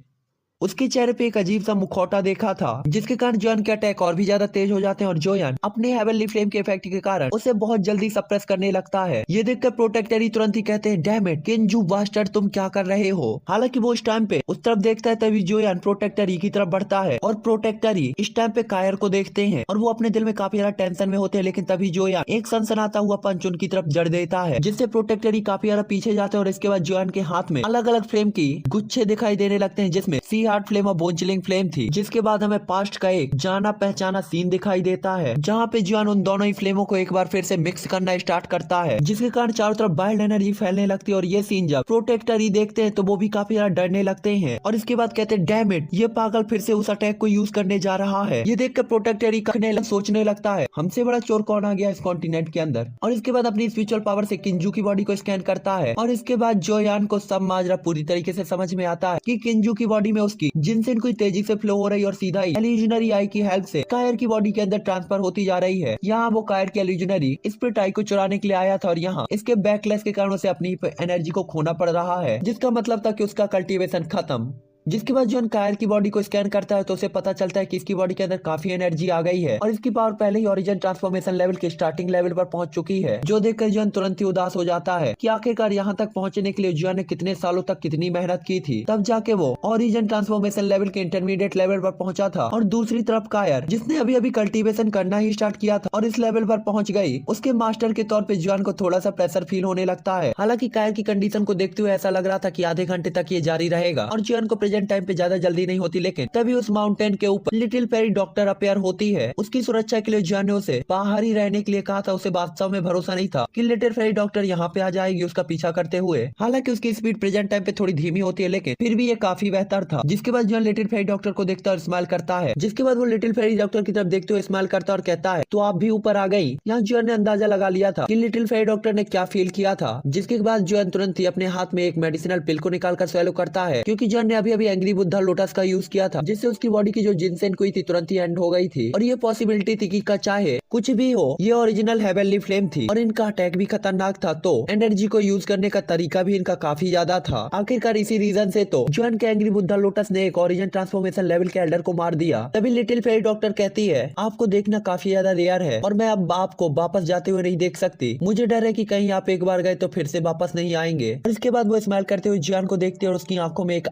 उसके चेहरे पे एक अजीब सा मुखौटा देखा था जिसके कारण जॉन के अटैक और भी ज्यादा तेज हो जाते हैं और जोयान अपने हेवनली फ्लेम के इफेक्ट के कारण उसे बहुत जल्दी सप्रेस करने लगता है। ये देखकर प्रोटेक्टरी तुरंत ही कहते हैं डैम इट किंजू बास्टर्ड तुम क्या कर रहे हो। हालांकि वो इस टाइम पे उस तरफ देखता है तभी जोयान प्रोटेक्टरी की तरफ बढ़ता है और प्रोटेक्टरी इस टाइम पे कायर को देखते हैं और वो अपने दिल में काफी ज्यादा टेंशन में होते हैं, लेकिन तभी जोयान एक सनसनाता हुआ पंच उनकी तरफ जड़ देता है जिससे प्रोटेक्टरी काफी ज्यादा पीछे जाते हैं और इसके बाद जोयान के हाथ में अलग अलग फ्लेम की गुच्छे दिखाई देने लगते हैं जिसमें सी हार्ट फ्लेम और बोन चिलिंग फ्लेम थी। जिसके बाद हमें पास्ट का एक जाना पहचाना सीन दिखाई देता है जहाँ पे जॉन उन दोनों ही फ्लेमों को एक बार फिर से मिक्स करना स्टार्ट करता है जिसके कारण चारों तरफ वाइल्ड एनर्जी फैलने लगती है और ये सीन जब प्रोटेक्टर ही देखते हैं तो वो भी काफी ज्यादा डरने लगते हैं और इसके बाद कहते हैं डैम इट ये पागल फिर से उस अटैक को यूज करने जा रहा है। ये देख कर प्रोटेक्टर ही सोचने लगता है हमसे बड़ा चोर कौन आ गया इस कॉन्टिनेंट के अंदर और इसके बाद अपनी स्पिरिचुअल पावर से किंजू की बॉडी को स्कैन करता है और इसके बाद जोयान को सब माजरा पूरी तरीके से समझ में आता है कि किंजू की बॉडी में उसकी जिनसिन कोई तेजी से फ्लो हो रही और सीधा ही इल्यूजनरी आई की हेल्प से कायर की बॉडी के अंदर ट्रांसफर होती जा रही है। यहाँ वो कायर की इल्यूजनरी स्पिरिट आई को चुराने के लिए आया था और यहाँ इसके बैकलेस के कारण उसे अपनी एनर्जी को खोना पड़ रहा है जिसका मतलब था कि उसका कल्टीवेशन खत्म। जिसके बाद जॉन कायर की बॉडी को स्कैन करता है तो उसे पता चलता है कि इसकी बॉडी के अंदर काफी एनर्जी आ गई है और इसकी पावर पहले ही ओरिजिन ट्रांसफॉर्मेशन लेवल के स्टार्टिंग लेवल पर पहुंच चुकी है जो देखकर जॉन तुरंत ही उदास हो जाता है कि आखिरकार यहाँ तक पहुंचने के लिए जॉन ने कितने सालों तक कितनी मेहनत की थी, तब जाके वो ओरिजिन ट्रांसफॉर्मेशन लेवल के इंटरमीडिएट लेवल पर पहुंचा था। और दूसरी तरफ कायर जिसने अभी अभी कल्टीवेशन करना ही स्टार्ट किया था और इस लेवल पर पहुंच गई, उसके मास्टर के तौर पे जॉन को थोड़ा सा प्रेशर फील होने लगता है। हालांकि कायर की कंडीशन को देखते हुए ऐसा लग रहा था कि आधे घंटे तक ये जारी रहेगा और जॉन को प्रेजेंट टाइम पे ज्यादा जल्दी नहीं होती, लेकिन तभी उस माउंटेन के ऊपर लिटिल फेरी डॉक्टर अपेयर होती है। उसकी सुरक्षा के लिए जॉन ने उसे बाहर ही रहने के लिए कहा था। उसे वास्तव में भरोसा नहीं था कि लिटिल फेरी डॉक्टर यहाँ पे आ जाएगी उसका पीछा करते हुए। हालांकि उसकी स्पीड प्रेजेंट टाइम पे थोड़ी धीमी होती है लेकिन फिर भी ये काफी बेहतर था। जिसके बाद जॉन लिटिल फेरी डॉक्टर को देखता और स्माइल करता है। जिसके बाद वो लिटिल फेरी डॉक्टर की तरफ देखते हुए स्माइल करता और कहता है तो आप भी ऊपर आ गई। यहाँ जॉन ने अंदाजा लगा लिया था कि लिटिल फेरी डॉक्टर ने क्या फील किया था। जिसके बाद जॉन तुरंत ही अपने हाथ में एक मेडिसिनल पिल को निकालकर स्वेलो करता है क्योंकि जॉन ने अभी अभी एंग्री बुद्धा लोटस का यूज किया था जिससे उसकी बॉडी की जो जिनसेन हुई थी तुरंत ही एंड हो गई थी और ये पॉसिबिलिटी थी कि चाहे कुछ भी हो ये ओरिजिनल हेवनली फ्लेम थी और इनका अटैक भी खतरनाक था तो एनर्जी को यूज करने का तरीका भी इनका काफी ज्यादा था। आखिरकार इसी रीजन से तो जॉन के एंग्री बुद्धा लोटस ने एक ओरिजिन ट्रांसफॉर्मेशन लेवल के एल्डर को मार दिया। तभी लिटिल फेरी डॉक्टर कहती है आपको देखना काफी ज्यादा रेयर है और मैं अब आपको वापस जाते हुए नहीं देख सकती। मुझे डर है कि कहीं आप एक बार गए तो फिर से वापस नहीं आएंगे। और इसके बाद वो स्माइल करते हुए जॉन को देखती है और उसकी आंखों में एक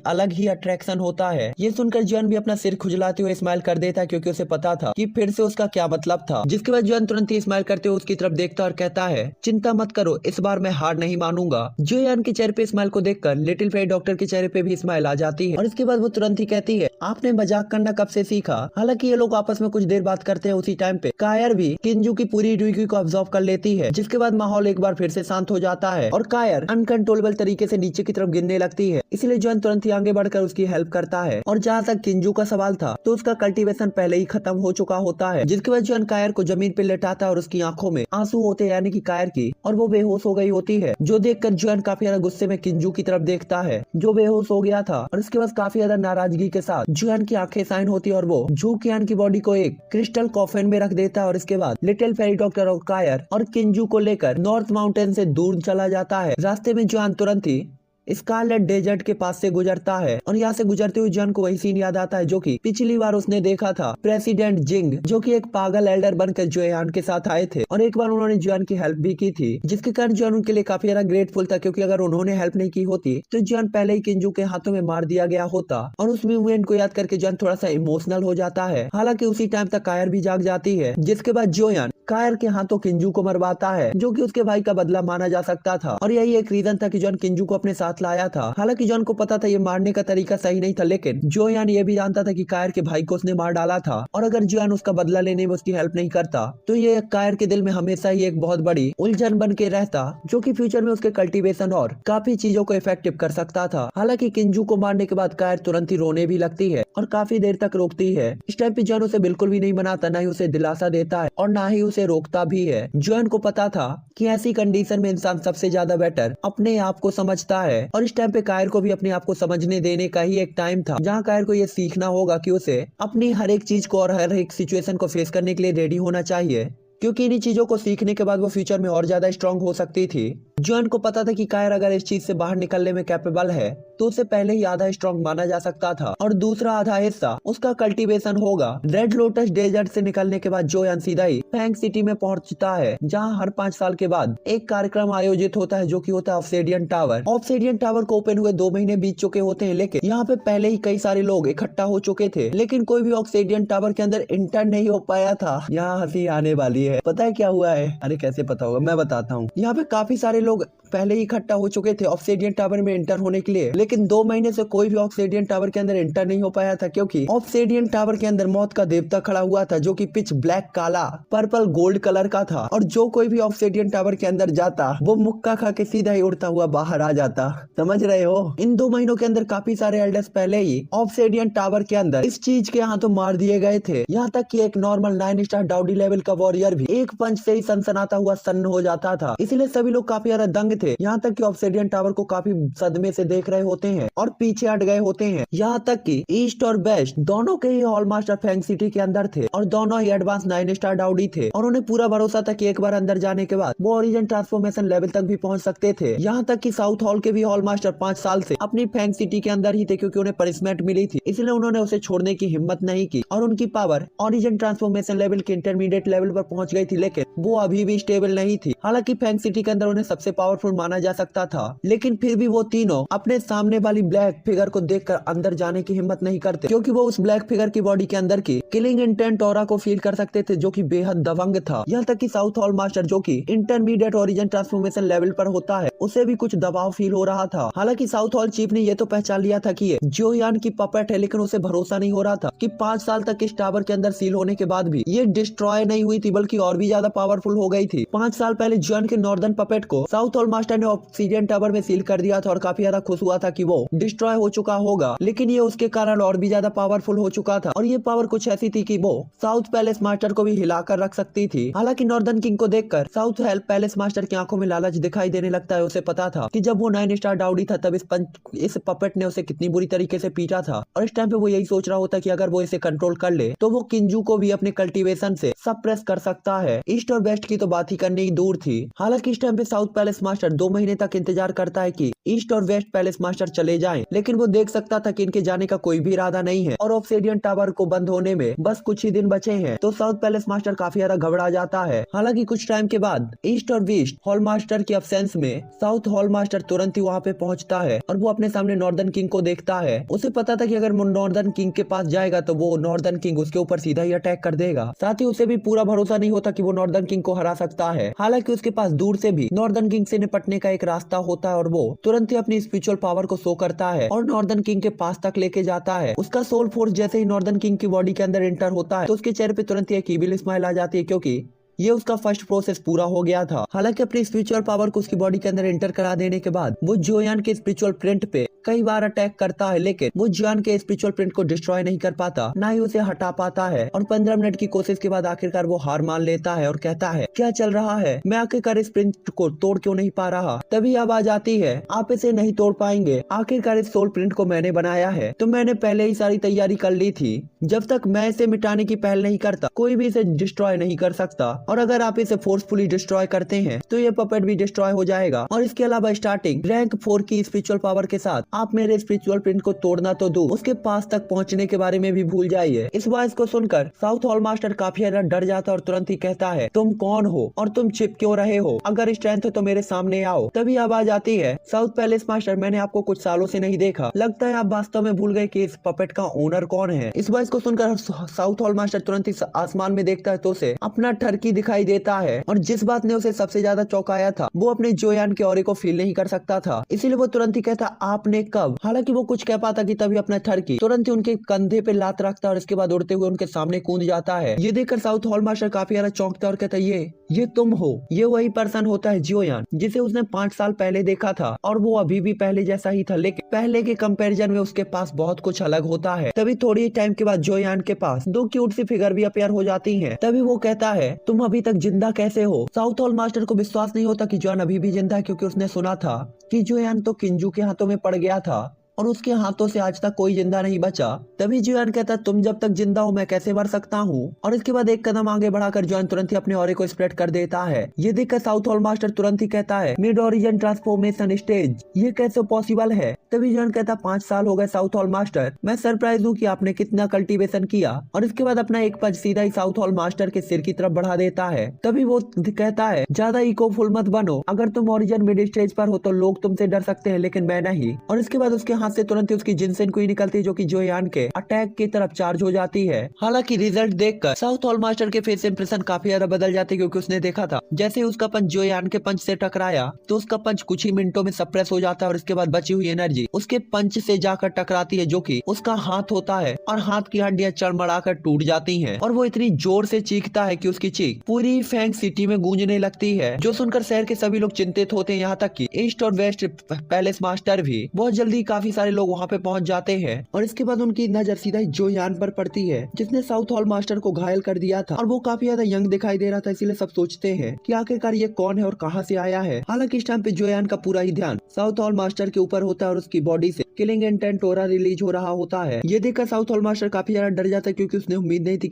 अलग ही अट्रैक्शन होता है। ये सुनकर जॉन भी अपना सिर खुजलाते हुए स्माइल कर देता है क्योंकि उसे पता था कि फिर से उसका क्या मतलब था। जिसके बाद जॉन तुरंत ही स्माइल करते हुए उसकी तरफ देखता और कहता है चिंता मत करो इस बार मैं हार नहीं मानूंगा। जॉन के चेहरे पे स्माइल को देखकर लिटिल फेरी डॉक्टर के चेहरे पे भी स्माइल आ जाती है और इसके बाद वो तुरंत ही कहती है आपने मजाक करना कब से सीखा। हालांकि ये लोग आपस में कुछ देर बात करते हैं। उसी टाइम पे कायर भी किंजू की पूरी ड्यूटी को ऑब्जर्व कर लेती है। जिसके बाद माहौल एक बार फिर से शांत हो जाता है और कायर अनकंट्रोलेबल तरीके से नीचे की तरफ गिरने लगती है। इसलिए जॉन तुरंत ही आगे बढ़कर उसकी हेल्प करता है। और जहाँ तक किंजू का सवाल था तो उसका कल्टीवेशन पहले ही खत्म हो चुका होता है, जिसके बाद जुआन कायर को जमीन पे लेटाता है और उसकी आंखों में आंसू होते हैं, यानी कि कायर की, और वो बेहोश हो गई होती है। जो देखकर जुआन काफी ज्यादा गुस्से में किंजू की तरफ देखता है जो बेहोश हो गया था, और उसके बाद काफी ज्यादा नाराजगी के साथ जुआन की आंखें साइन होती है और वो जू कियान की बॉडी को एक क्रिस्टल कॉफिन में रख देता है। और इसके बाद लिटिल फेरी डॉक्टर और कायर और किंजू को लेकर नॉर्थ माउंटेन से दूर चला जाता है। रास्ते में जुआन तुरंत ही स्कारलेट डेजर्ट के पास से गुजरता है और यहाँ से गुजरते हुए जुआन को वही सीन याद आता है जो कि पिछली बार उसने देखा था। प्रेसिडेंट जिंग जो कि एक पागल एल्डर बनकर जुआन के साथ आए थे और एक बार उन्होंने जुआन की हेल्प भी की थी, जिसके कारण जुआन उनके लिए काफी ज्यादा ग्रेटफुल था, क्योंकि अगर उन्होंने हेल्प नहीं की होती तो जुआन पहले ही किंजू के हाथों में मार दिया गया होता। और उस मूवमेंट को याद करके जुआन थोड़ा सा इमोशनल हो जाता है। हालांकि उसी टाइम तक कायर भी जाग जाती है, जिसके बाद जुआन कायर के हाथों किंजू को मरवाता है, जो कि उसके भाई का बदला माना जा सकता था। और यही एक रीजन था कि जुआन किंजू को अपने साथ लाया था। हालांकि जुआन को पता था ये मारने का तरीका सही नहीं था, लेकिन जुआन ये भी जानता था कि कायर के भाई को उसने मार डाला था, और अगर जुआन उसका बदला लेने में उसकी हेल्प नहीं करता तो ये कायर के दिल में हमेशा ही एक बहुत बड़ी उलझन बन के रहता, जो कि फ्यूचर में उसके कल्टीवेशन और काफी चीजों को इफेक्टिव कर सकता था। हालांकि किंजू को मारने के बाद कायर तुरंत ही रोने भी लगती है और काफी देर तक रोकती है। इस टाइम पे जुआन उसे बिल्कुल भी नहीं मनाता, ना ही उसे दिलासा देता है और ना ही उसे रोकता भी है। जुआन को पता था कि ऐसी कंडीशन में इंसान सबसे ज्यादा बेटर अपने आप को समझता है, और इस टाइम पे कायर को भी अपने आप को समझने देने का ही एक टाइम था, जहाँ कायर को ये सीखना होगा कि उसे अपनी हर एक चीज को और हर एक सिचुएशन को फेस करने के लिए रेडी होना चाहिए, क्योंकि इन्हीं चीजों को सीखने के बाद वो फ्यूचर में और ज्यादा स्ट्रांग हो सकती थी। जुआन को पता था कि कायर अगर इस चीज से बाहर निकलने में कैपेबल है तो उसे पहले ही आधा स्ट्रांग माना जा सकता था, और दूसरा आधा हिस्सा उसका कल्टीवेशन होगा। रेड लोटस डेजर्ट से निकलने के बाद जुआन सीधा ही फैंग सिटी में पहुंचता है, जहां हर 5 साल के बाद एक कार्यक्रम आयोजित होता है, जो कि होता है ऑब्सिडियन टावर। ऑब्सिडियन टावर को ओपन हुए 2 महीने बीत चुके होते हैं, लेकिन यहाँ पे पहले ही कई सारे लोग इकट्ठा हो चुके थे, लेकिन कोई भी ऑब्सिडियन टावर के अंदर इंटर नहीं हो पाया था। यहाँ हंसी आने वाली है। पता है क्या हुआ है? अरे कैसे पता होगा, मैं बताता हूँ। यहाँ पे काफी सारे लोग पहले ही इकट्ठा हो चुके थे ऑब्सिडियन टावर में एंटर होने के लिए, लेकिन 2 महीने से कोई भी ऑब्सिडियन टावर के अंदर एंटर नहीं हो पाया था, क्योंकि ऑब्सिडियन टावर के अंदर मौत का देवता खड़ा हुआ था, जो कि पिच ब्लैक, काला, पर्पल, गोल्ड कलर का था, और जो कोई भी ऑब्सिडियन टावर के अंदर जाता वो मुक्का खा के सीधा ही उड़ता हुआ बाहर आ जाता। समझ रहे हो? इन 2 महीनों के अंदर काफी सारे एल्डर्स पहले ही ऑब्सिडियन टावर के अंदर इस चीज के हाथों मार दिए गए थे। यहाँ तक कि एक नॉर्मल 9 स्टार डाउडी लेवल का वॉरियर भी एक पंच से ही सनसनाता हुआ सन्न हो जाता था। इसलिए सभी लोग काफी ज्यादा दंग थे। यहाँ तक कि ऑब्सिडियन टावर को काफी सदमे से देख रहे होते हैं और पीछे हट गए होते हैं। यहाँ तक कि ईस्ट और वेस्ट दोनों के ही हॉल मास्टर फैंग सिटी के अंदर थे, और दोनों ही एडवांस 9 स्टार डाउडी थे, और उन्हें पूरा भरोसा था कि एक बार अंदर जाने के बाद वो ओरिजिन ट्रांसफॉर्मेशन लेवल तक भी पहुंच सकते थे। यहाँ तक कि साउथ हॉल के भी हॉल मास्टर 5 साल से अपनी फैंग सिटी के अंदर ही थे, क्योंकि उन्हें पनिशमेंट मिली थी, इसलिए उन्होंने उसे छोड़ने की हिम्मत नहीं की, और उनकी पावर ओरिजिन ट्रांसफॉर्मेशन लेवल के इंटरमीडिएट लेवल पर पहुंच गई थी, लेकिन वो अभी भी स्टेबल नहीं थी। हालांकि फैंग सिटी के अंदर उन्हें सबसे पावरफुल माना जा सकता था, लेकिन फिर भी वो तीनों अपने सामने वाली ब्लैक फिगर को देखकर अंदर जाने की हिम्मत नहीं करते, क्योंकि वो उस ब्लैक फिगर की बॉडी के अंदर की किलिंग इंटेंट ऑरा को फील कर सकते थे, जो कि बेहद दबंग था। यहाँ तक कि साउथ हॉल मास्टर, जो कि इंटरमीडिएट ओरिजिन ट्रांसफॉर्मेशन लेवल पर होता है, उसे भी कुछ दबाव फील हो रहा था। हालांकि साउथ हॉल चीफ ने ये तो पहचान लिया था कि ये जुआन की पपेट है, लेकिन उसे भरोसा नहीं हो रहा था कि 5 साल तक इस टावर के अंदर सील होने के बाद भी ये डिस्ट्रॉय नहीं हुई थी, बल्कि और भी ज्यादा पावरफुल हो गई थी। 5 साल पहले जुआन के नॉर्दर्न पपेट को साउथ हॉल मास्टर ने ऑब्सिडियन टावर में सील कर दिया था, और काफी ज्यादा खुश हुआ था कि वो डिस्ट्रॉय हो चुका होगा, लेकिन ये उसके कारण और भी ज्यादा पावरफुल हो चुका था, और ये पावर कुछ ऐसी थी कि वो साउथ पैलेस मास्टर को भी हिलाकर रख सकती थी। हालांकि नॉर्दर्न किंग को देखकर साउथ हेल्प पैलेस मास्टर की आंखों में लालच दिखाई देने लगता है। उसे पता था कि जब वो 9 स्टार डाउडी था तब इस पपेट ने उसे कितनी बुरी तरीके से पीटा था, और इस टाइम पे वो यही सोच रहा होता कि अगर वो इसे कंट्रोल कर ले तो वो किंजू को भी अपने कल्टीवेशन से सप्रेस कर सकता है। ईस्ट और वेस्ट की तो बात ही करने ही दूर थी। हालांकि इस टाइम पे साउथ पैलेस मास्टर 2 महीने तक इंतजार करता है कि ईस्ट और वेस्ट पैलेस मास्टर चले जाएं, लेकिन वो देख सकता था कि इनके जाने का कोई भी इरादा नहीं है, और ऑब्सिडियन टावर को बंद होने में बस कुछ ही दिन बचे हैं। तो साउथ पैलेस मास्टर काफी ज्यादा घबरा जाता है। हालांकि कुछ टाइम के बाद ईस्ट और वेस्ट हॉल मास्टर की अब्सेंस में साउथ हॉल मास्टर तुरंत ही वहाँ पे पहुंचता है, और वो अपने सामने नॉर्दर्न किंग को देखता है। उसे पता था कि अगर वो नॉर्दर्न किंग के पास जाएगा तो वो नॉर्दर्न किंग उसके ऊपर सीधा ही अटैक कर देगा। साथ ही उसे भी पूरा भरोसा नहीं होता कि वो नॉर्दर्न किंग को हरा सकता है। हालांकि उसके पास दूर से भी नॉर्दर्न किंग से निपटने का एक रास्ता होता है, और वो तुरंत ही अपनी स्पिरिचुअल पावर को शो करता है और नॉर्दर्न किंग के पास तक लेके जाता है। उसका सोल फोर्स जैसे ही नॉर्दर्न किंग की बॉडी के अंदर एंटर होता है तो उसके चेहरे पे तुरंत ही एक इविल स्माइल आ जाती है, क्योंकि ये उसका फर्स्ट प्रोसेस पूरा हो गया था। हालांकि अपनी स्पिरिचुअल पावर को उसकी बॉडी के अंदर एंटर करा देने के बाद वो जुआन के स्पिरिचुअल प्रिंट पे कई बार अटैक करता है, लेकिन वो जियान के स्पिरिचुअल प्रिंट को डिस्ट्रॉय नहीं कर पाता, ना ही उसे हटा पाता है। और 15 मिनट की कोशिश के बाद आखिरकार वो हार मान लेता है और कहता है, क्या चल रहा है, मैं आखिरकार इस प्रिंट को तोड़ क्यों नहीं पा रहा। तभी आवाज आती है, आप इसे नहीं तोड़ पाएंगे, आखिरकार इस सोल प्रिंट को मैंने बनाया है, तो मैंने पहले ही सारी तैयारी कर ली थी। जब तक मैं इसे मिटाने की पहल नहीं करता, कोई भी इसे डिस्ट्रॉय नहीं कर सकता, और अगर आप इसे फोर्सफुली डिस्ट्रॉय करते हैं तो ये पपेट भी डिस्ट्रॉय हो जाएगा। और इसके अलावा स्टार्टिंग रैंक 4 की स्पिरिचुअल पावर के साथ आप मेरे स्पिरिचुअल प्रिंट को तोड़ना तो दूर, उसके पास तक पहुंचने के बारे में भी भूल जाइए। इस वॉइस को सुनकर साउथ हॉल मास्टर काफी ज्यादा डर जाता है और तुरंत ही कहता है, तुम कौन हो और तुम छिप क्यों रहे हो, अगर स्ट्रेंथ है तो मेरे सामने आओ। तभी आवाज आती है, साउथ पैलेस मास्टर, मैंने आपको कुछ सालों से नहीं देखा, लगता है आप वास्तव में भूल गए कि इस पपेट का ओनर कौन है। इस वॉइस को सुनकर साउथ हॉल मास्टर तुरंत ही आसमान में देखता है तो उसे अपना टर्की दिखाई देता है, और जिस बात ने उसे सबसे ज्यादा चौंकाया था, वो अपने जोयान के ऑरे को फील नहीं कर सकता था, इसीलिए वो तुरंत ही कहता, आपने कब। हालांकि वो कुछ कह पाता कि तभी अपना टर्की तुरंत ही उनके कंधे पे लात रखता है और इसके बाद उड़ते हुए उनके सामने कूद जाता है। ये देखकर साउथ हॉल मास्टर काफी ज्यादा चौंकता है और कहता है, ये तुम हो। ये वही पर्सन होता है जियोयान, जिसे उसने 5 साल पहले देखा था, और वो अभी भी पहले जैसा ही था, लेकिन पहले के कंपैरिजन में उसके पास बहुत कुछ अलग होता है। तभी थोड़ी टाइम के बाद जियोयान के पास 2 क्यूट सी फिगर भी अपीयर हो जाती हैं। तभी वो कहता है, तुम अभी तक जिंदा कैसे हो। साउथ हॉल मास्टर को विश्वास नहीं होता कि जियोयान अभी भी जिंदा है, क्योंकि उसने सुना था कि जियोयान तो किंजू के हाथों में पड़ गया था और उसके हाथों से आज तक कोई जिंदा नहीं बचा। तभी जियोयान कहता, तुम जब तक जिंदा हो मैं कैसे मर सकता हूँ। और इसके बाद एक कदम आगे बढ़ाकर जियोयान तुरंत ही अपने ऑरे को स्प्रेड कर देता है। ये देखकर साउथ हॉल मास्टर तुरंत ही कहता है, मिड ओरिजिन ट्रांसफॉर्मेशन स्टेज, ये कैसे पॉसिबल है। तभी जियोयान कहता, 5 साल हो गए साउथ हॉल मास्टर, मैं सरप्राइज हूँ कि आपने कितना कल्टीवेशन किया। और इसके बाद अपना एक पंच सीधा ही साउथ हॉल मास्टर के सिर की तरफ बढ़ा देता है। तभी वो कहता है, ज्यादा इकोफुल मत बनो, अगर तुम ओरिजिन मिड स्टेज पर हो तो लोग तुमसे डर सकते हैं, लेकिन मैं नहीं। और इसके बाद उसके हाथ से तुरंत ही उसकी जिनसेन कुई निकलती है, जो कि जियोयान के अटैक की तरफ चार्ज हो जाती है। हालांकि रिजल्ट देखकर साउथ हॉल मास्टर के फेस इंप्रेशन काफी ज्यादा बदल जाते हैं, क्योंकि उसने देखा था जैसे ही उसका पंच जियोयान के पंच से टकराया तो उसका पंच कुछ ही मिनटों में सप्रेस हो जाता है, और इसके बाद बची हुई एनर्जी उसके पंच से जाकर टकराती है, जो कि उसका हाथ होता है, और हाथ की हड्डियां चढ़मड़ाकर टूट जाती हैं, और वो इतनी जोर से चीखता है कि उसकी चीख पूरी फैंग सिटी में गूंजने लगती है, जो सुनकर शहर के सभी लोग चिंतित होते हैं, यहाँ तक कि ईस्ट और वेस्ट पैलेस मास्टर भी। बहुत जल्दी काफी सारे लोग वहाँ पे पहुंच जाते हैं, और इसके बाद उनकी नजर सीधा जियोयान पर पड़ती है, जिसने साउथ हॉल मास्टर को घायल कर दिया था, और वो काफी ज्यादा यंग दिखाई दे रहा था, इसीलिए सब सोचते हैं कि आखिरकार ये कौन है और कहाँ से आया है। हालांकि इस टाइम पे जियोयान का पूरा ही ध्यान साउथ हॉल मास्टर के ऊपर होता है, और उसकी बॉडी से किलिंग इंटेंट ऑरा रिलीज हो रहा होता है। ये देखकर साउथ हॉल मास्टर काफी ज्यादा डर जाता है, क्योंकि उसने उम्मीद नहीं थी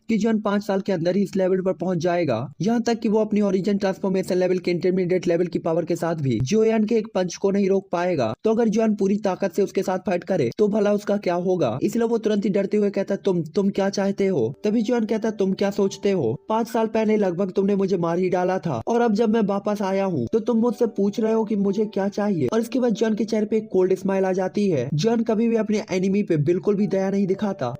कि जियोयान 5 साल के अंदर ही इस लेवल पर पहुंच जाएगा, यहाँ तक कि वो अपनी ओरिजिन ट्रांसफॉर्मेशन लेवल के इंटरमीडिएट लेवल की पावर के साथ भी जियोयान के एक पंच को नहीं रोक पाएगा। तो अगर जियोयान पूरी ताकत से उसके साथ फाइट करे तो भला उसका क्या होगा। इसलिए वो तुरंत ही डरते हुए कहता, तुम क्या चाहते हो। तभी जियोयान कहता, तुम क्या सोचते हो, 5 साल पहले लगभग तुमने मुझे मार ही डाला था, और अब जब मैं वापस आया हूँ तो तुम मुझसे पूछ रहे हो कि मुझे क्या चाहिए। और इसके बाद जियोयान के चेहरे पे एक कोल्ड स्माइल आ जाती है। जियोयान कभी भी अपने एनिमी पे बिल्कुल भी दया नहीं दिखाता।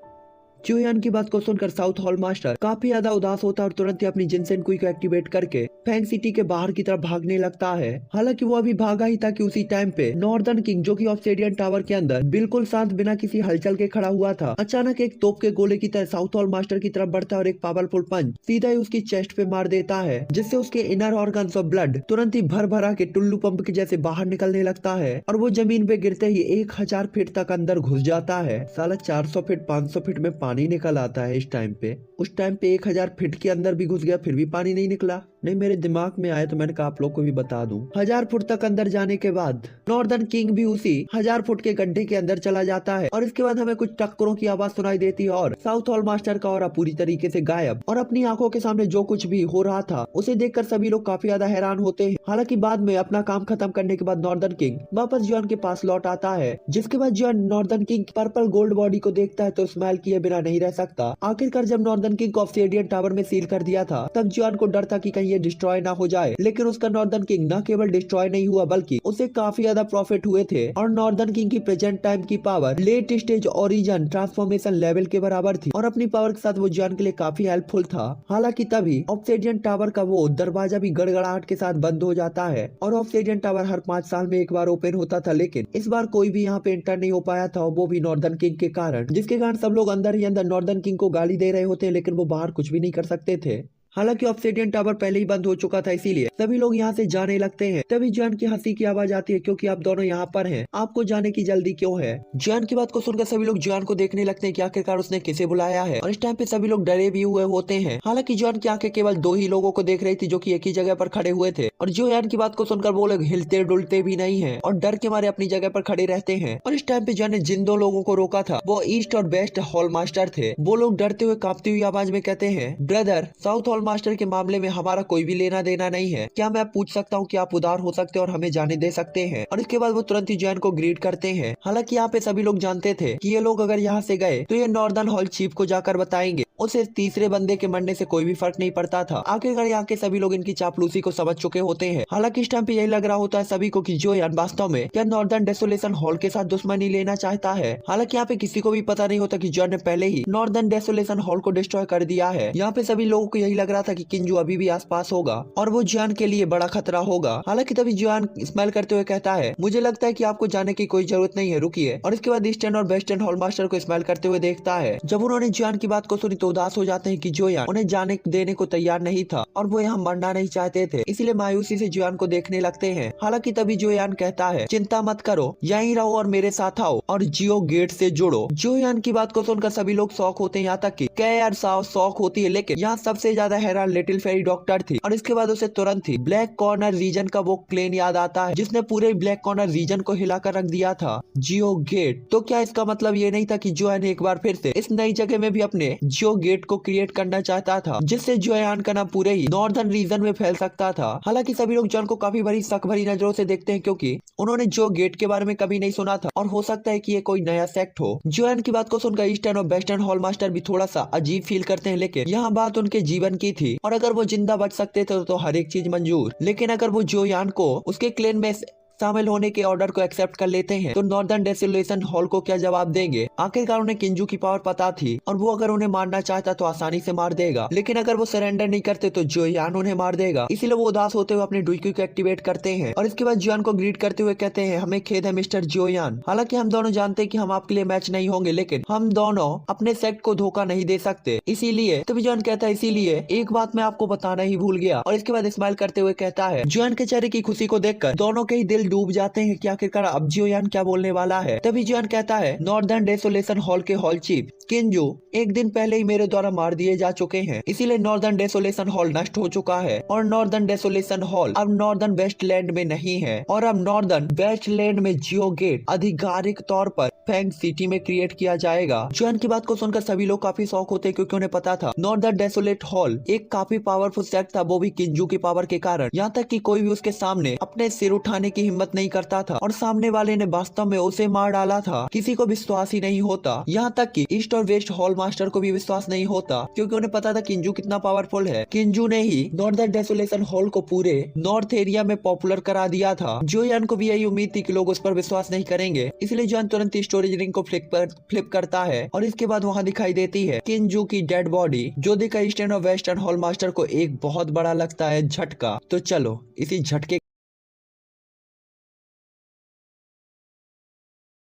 जियोयान की बात को सुनकर साउथ हॉल मास्टर काफी ज्यादा उदास होता है, और तुरंत ही अपनी जिनसेन कुई को एक्टिवेट करके फैंग सिटी के बाहर की तरफ भागने लगता है। हालांकि वो अभी भागा ही था कि उसी टाइम पे नॉर्दर्न किंग, जो कि ऑब्सिडियन टावर के अंदर बिल्कुल शांत बिना किसी हलचल के खड़ा हुआ था, अचानक एक तोप के गोले की तरह साउथ हॉल मास्टर की तरफ बढ़ता है, और एक पावरफुल पंच सीधा ही उसकी चेस्ट पे मार देता है, जिससे उसके इनर ऑर्गन्स और ब्लड तुरंत ही भर भरा के टुल्लू पंप के जैसे बाहर निकलने लगता है, और वो जमीन पे गिरते ही 1000 फीट तक अंदर घुस जाता है। साला 400 फीट 500 फीट में पानी निकल आता है इस टाइम पे। उस टाइम पे 1000 फीट के अंदर भी घुस गया, फिर भी पानी नहीं निकला। नहीं, मेरे दिमाग में आया तो मैंने कहा आप लोग को भी बता दूं। 1000 फुट तक अंदर जाने के बाद नॉर्दर्न किंग भी उसी 1000 फुट के गड्ढे के अंदर चला जाता है, और इसके बाद हमें कुछ टक्करों की आवाज सुनाई देती है, और साउथ हॉल मास्टर का ऑरा पूरी तरीके से गायब, और अपनी आंखों के सामने जो कुछ भी हो रहा था उसे देखकर सभी लोग काफी ज्यादा हैरान होते हैं। हालांकि बाद में अपना काम खत्म करने के बाद नॉर्दर्न किंग वापस जियोयान के पास लौट आता है, जिसके बाद जियोयान northern king purple gold body को देखता है तो स्माइल किए बिना नहीं रह सकता। आखिरकार जब नॉर्दर्न किंग को ऑब्सिडियन टावर में सील कर दिया था, तब जियोयान को डर था कि कहीं ये डिस्ट्रॉय ना हो जाए, लेकिन उसका नॉर्दर्न किंग न केवल डिस्ट्रॉय नहीं हुआ बल्कि उसे काफी ज्यादा प्रॉफिट हुए थे, और नॉर्दर्न किंग की प्रेजेंट टाइम की power late stage origin transformation level के बराबर थी, और अपनी पावर के साथ वो जियोयान के लिए काफी हेल्पफुल था। हालांकि तभी ऑब्सिडियन टावर का वो दरवाजा भी गड़गड़ाहट के साथ बंद हो जाता है, और ऑब्सिडियन टावर हर 5 साल में एक बार ओपन होता था, लेकिन इस बार कोई भी यहाँ पे एंटर नहीं हो पाया था, वो भी नॉर्दर्न किंग के कारण, जिसके कारण सब लोग अंदर ही अंदर नॉर्दर्न किंग को गाली दे रहे होते, लेकिन वो बाहर कुछ भी नहीं कर सकते थे। हालांकि ऑब्सिडियन टावर पहले ही बंद हो चुका था, इसीलिए सभी लोग यहाँ से जाने लगते हैं। तभी जॉन की हंसी की आवाज आती है, क्योंकि आप दोनों यहाँ पर हैं, आपको जाने की जल्दी क्यों है। जॉन की बात को सुनकर सभी लोग जॉन को देखने लगते हैं कि आखिरकार उसने किसे बुलाया है, और इस टाइम पे सभी लोग डरे भी हुए होते हैं। हालांकि जॉन की आंखें केवल 2 ही लोगों को देख रही थी, जो कि एक ही जगह पर खड़े हुए थे, और जॉन की बात को सुनकर वो लोग हिलते डुलते भी नहीं है और डर के मारे अपनी जगह पर खड़े रहते हैं। और इस टाइम पे जॉन ने जिन 2 लोगों को रोका था वो ईस्ट और वेस्ट हॉल मास्टर थे। वो लोग डरते हुए कांपती हुई आवाज में कहते हैं, ब्रदर, साउथ हॉल मास्टर के मामले में हमारा कोई भी लेना देना नहीं है। क्या मैं पूछ सकता हूँ कि आप उदार हो सकते हैं और हमें जाने दे सकते हैं। और इसके बाद वो तुरंत ही जॉन को ग्रीट करते हैं। हालांकि यहाँ पे सभी लोग जानते थे कि ये लोग अगर यहाँ से गए तो ये नॉर्दर्न हॉल चीफ को जाकर बताएंगे, उसे तीसरे बंदे के मरने से कोई भी फर्क नहीं पड़ता था। आखिरकार यहाँ के सभी लोग इनकी चापलूसी को समझ चुके होते हैं। हालांकि इस टाइम पे यही लग रहा होता है सभी को कि जोयान वास्तव में क्या नॉर्दर्न डेसोलेशन हॉल के साथ दुश्मनी लेना चाहता है। हालांकि यहाँ पे किसी को भी पता नहीं होता कि जॉन ने पहले ही नॉर्दर्न डेसोलेशन हॉल को डिस्ट्रॉय कर दिया है। यहाँ पे सभी लोगों को यही लग रहा था कि किंजू अभी भी आसपास होगा और वो जॉन के लिए बड़ा खतरा होगा। हालांकि तभी जॉन स्माइल करते हुए कहता है, मुझे लगता है कि आपको जाने की कोई जरूरत नहीं है, रुकिए। और इसके बाद ईस्टर्न और वेस्टर्न हॉल मास्टर को स्माइल करते हुए देखता है। जब उन्होंने जॉन की बात को सुनी तो उदास हो जाते हैं कि जोयान उन्हें जाने देने को तैयार नहीं था और वो यहाँ मरना नहीं चाहते थे, इसीलिए मायूसी से जोयान को देखने लगते हैं। हालांकि तभी जोयान कहता है, चिंता मत करो, यहीं रहो और मेरे साथ आओ और जियो गेट से जुड़ो। जोयान की बात को सुनकर सभी लोग शौक होते हैं, यहाँ तक कि कैर शौक होती है, लेकिन यहाँ सबसे ज्यादा हैरान लिटिल फेरी डॉक्टर थी। और इसके बाद उसे तुरंत ही ब्लैक कॉर्नर रीजन का वो क्लेन याद आता है जिसने पूरे ब्लैक कॉर्नर रीजन को हिलाकर रख दिया था, जियो गेट। तो क्या इसका मतलब ये नहीं था कि जोयान एक बार फिर से इस नई जगह में भी अपने जियो गेट को क्रिएट करना चाहता था, जिससे जोयान का नाम पूरे ही नॉर्दर्न रीजन में फैल सकता था। हालांकि सभी लोग जॉन को काफी बड़ी शक भरी नजरों से देखते हैं, क्योंकि उन्होंने जियो गेट के बारे में कभी नहीं सुना था और हो सकता है कि ये कोई नया सेक्ट हो। जोयान की बात को सुनकर ईस्टर्न और वेस्टर्न हॉल मास्टर भी थोड़ा सा अजीब फील करते हैं, लेकिन यहाँ बात उनके जीवन की थी और अगर वो जिंदा बच सकते थे तो हर एक चीज मंजूर। लेकिन अगर वो जोयान को उसके क्लेन में शामिल होने के ऑर्डर को एक्सेप्ट कर लेते हैं तो नॉर्दर्न डेसोलेशन हॉल को क्या जवाब देंगे। आखिरकार उन्हें किंजू की पावर पता थी और वो अगर उन्हें मारना चाहता तो आसानी से मार देगा, लेकिन अगर वो सरेंडर नहीं करते तो जोयान उन्हें मार देगा। इसीलिए वो उदास होते हुए अपने डुइक्यू को एक्टिवेट करते हैं और इसके बाद जोयान को ग्रीट करते हुए कहते हैं, हमें खेद है मिस्टर जोयान, हालांकि हम दोनों जानते हैं कि हम आपके लिए मैच नहीं होंगे, लेकिन हम दोनों अपने सेट को धोखा नहीं दे सकते। इसीलिए तभी जोयान कहता है, इसीलिए एक बात मैं आपको बताना ही भूल गया। और इसके बाद स्माइल करते हुए कहता है, जोयान के चेहरे की खुशी को देखकर दोनों के ही दिल डूब जाते हैं कि आखिरकार अब जोयान क्या बोलने वाला है। तभी जोयान कहता है, नॉर्दर्न डेसोलेशन हॉल के हॉल चीफ किंजू एक दिन पहले ही मेरे द्वारा मार दिए जा चुके हैं, इसीलिए नॉर्दर्न डेसोलेशन हॉल नष्ट हो चुका है और नॉर्दर्न डेसोलेशन हॉल अब नॉर्दर्न वेस्टलैंड में नहीं है और अब नॉर्दर्न वेस्टलैंड में जियो गेट आधिकारिक तौर पर फैंग सिटी में क्रिएट किया जाएगा। जोयान की बात को सुनकर सभी लोग काफी शौक होते हैं, क्योंकि उन्हें पता था नॉर्दर्न डेसोलेट हॉल एक काफी पावरफुल सेट था, वो भी किंजू की पावर के कारण। यहाँ तक कि कोई भी उसके सामने अपने सिर उठाने की हिम्मत नहीं करता था और सामने वाले ने वास्तव में उसे मार डाला था। किसी को विश्वास ही नहीं होता, यहाँ तक कि ईस्ट और वेस्ट हॉल मास्टर को भी विश्वास नहीं होता, क्योंकि उन्हें पता था किंजू कितना पावरफुल है। किंजू ने ही नॉर्दर्न डेसोलेशन हॉल को पूरे नॉर्थ एरिया में पॉपुलर करा दिया था। जोयान को भी यही उम्मीद थी कि लोग उस पर विश्वास नहीं करेंगे, इसलिए जोयान तुरंत स्टोरेज रिंग को फ्लिप करता है और इसके बाद वहाँ दिखाई देती है किंजू की डेड बॉडी, जो देखकर ईस्टर्न और वेस्टर्न हॉल मास्टर को एक बहुत बड़ा लगता है झटका। तो चलो इसी झटके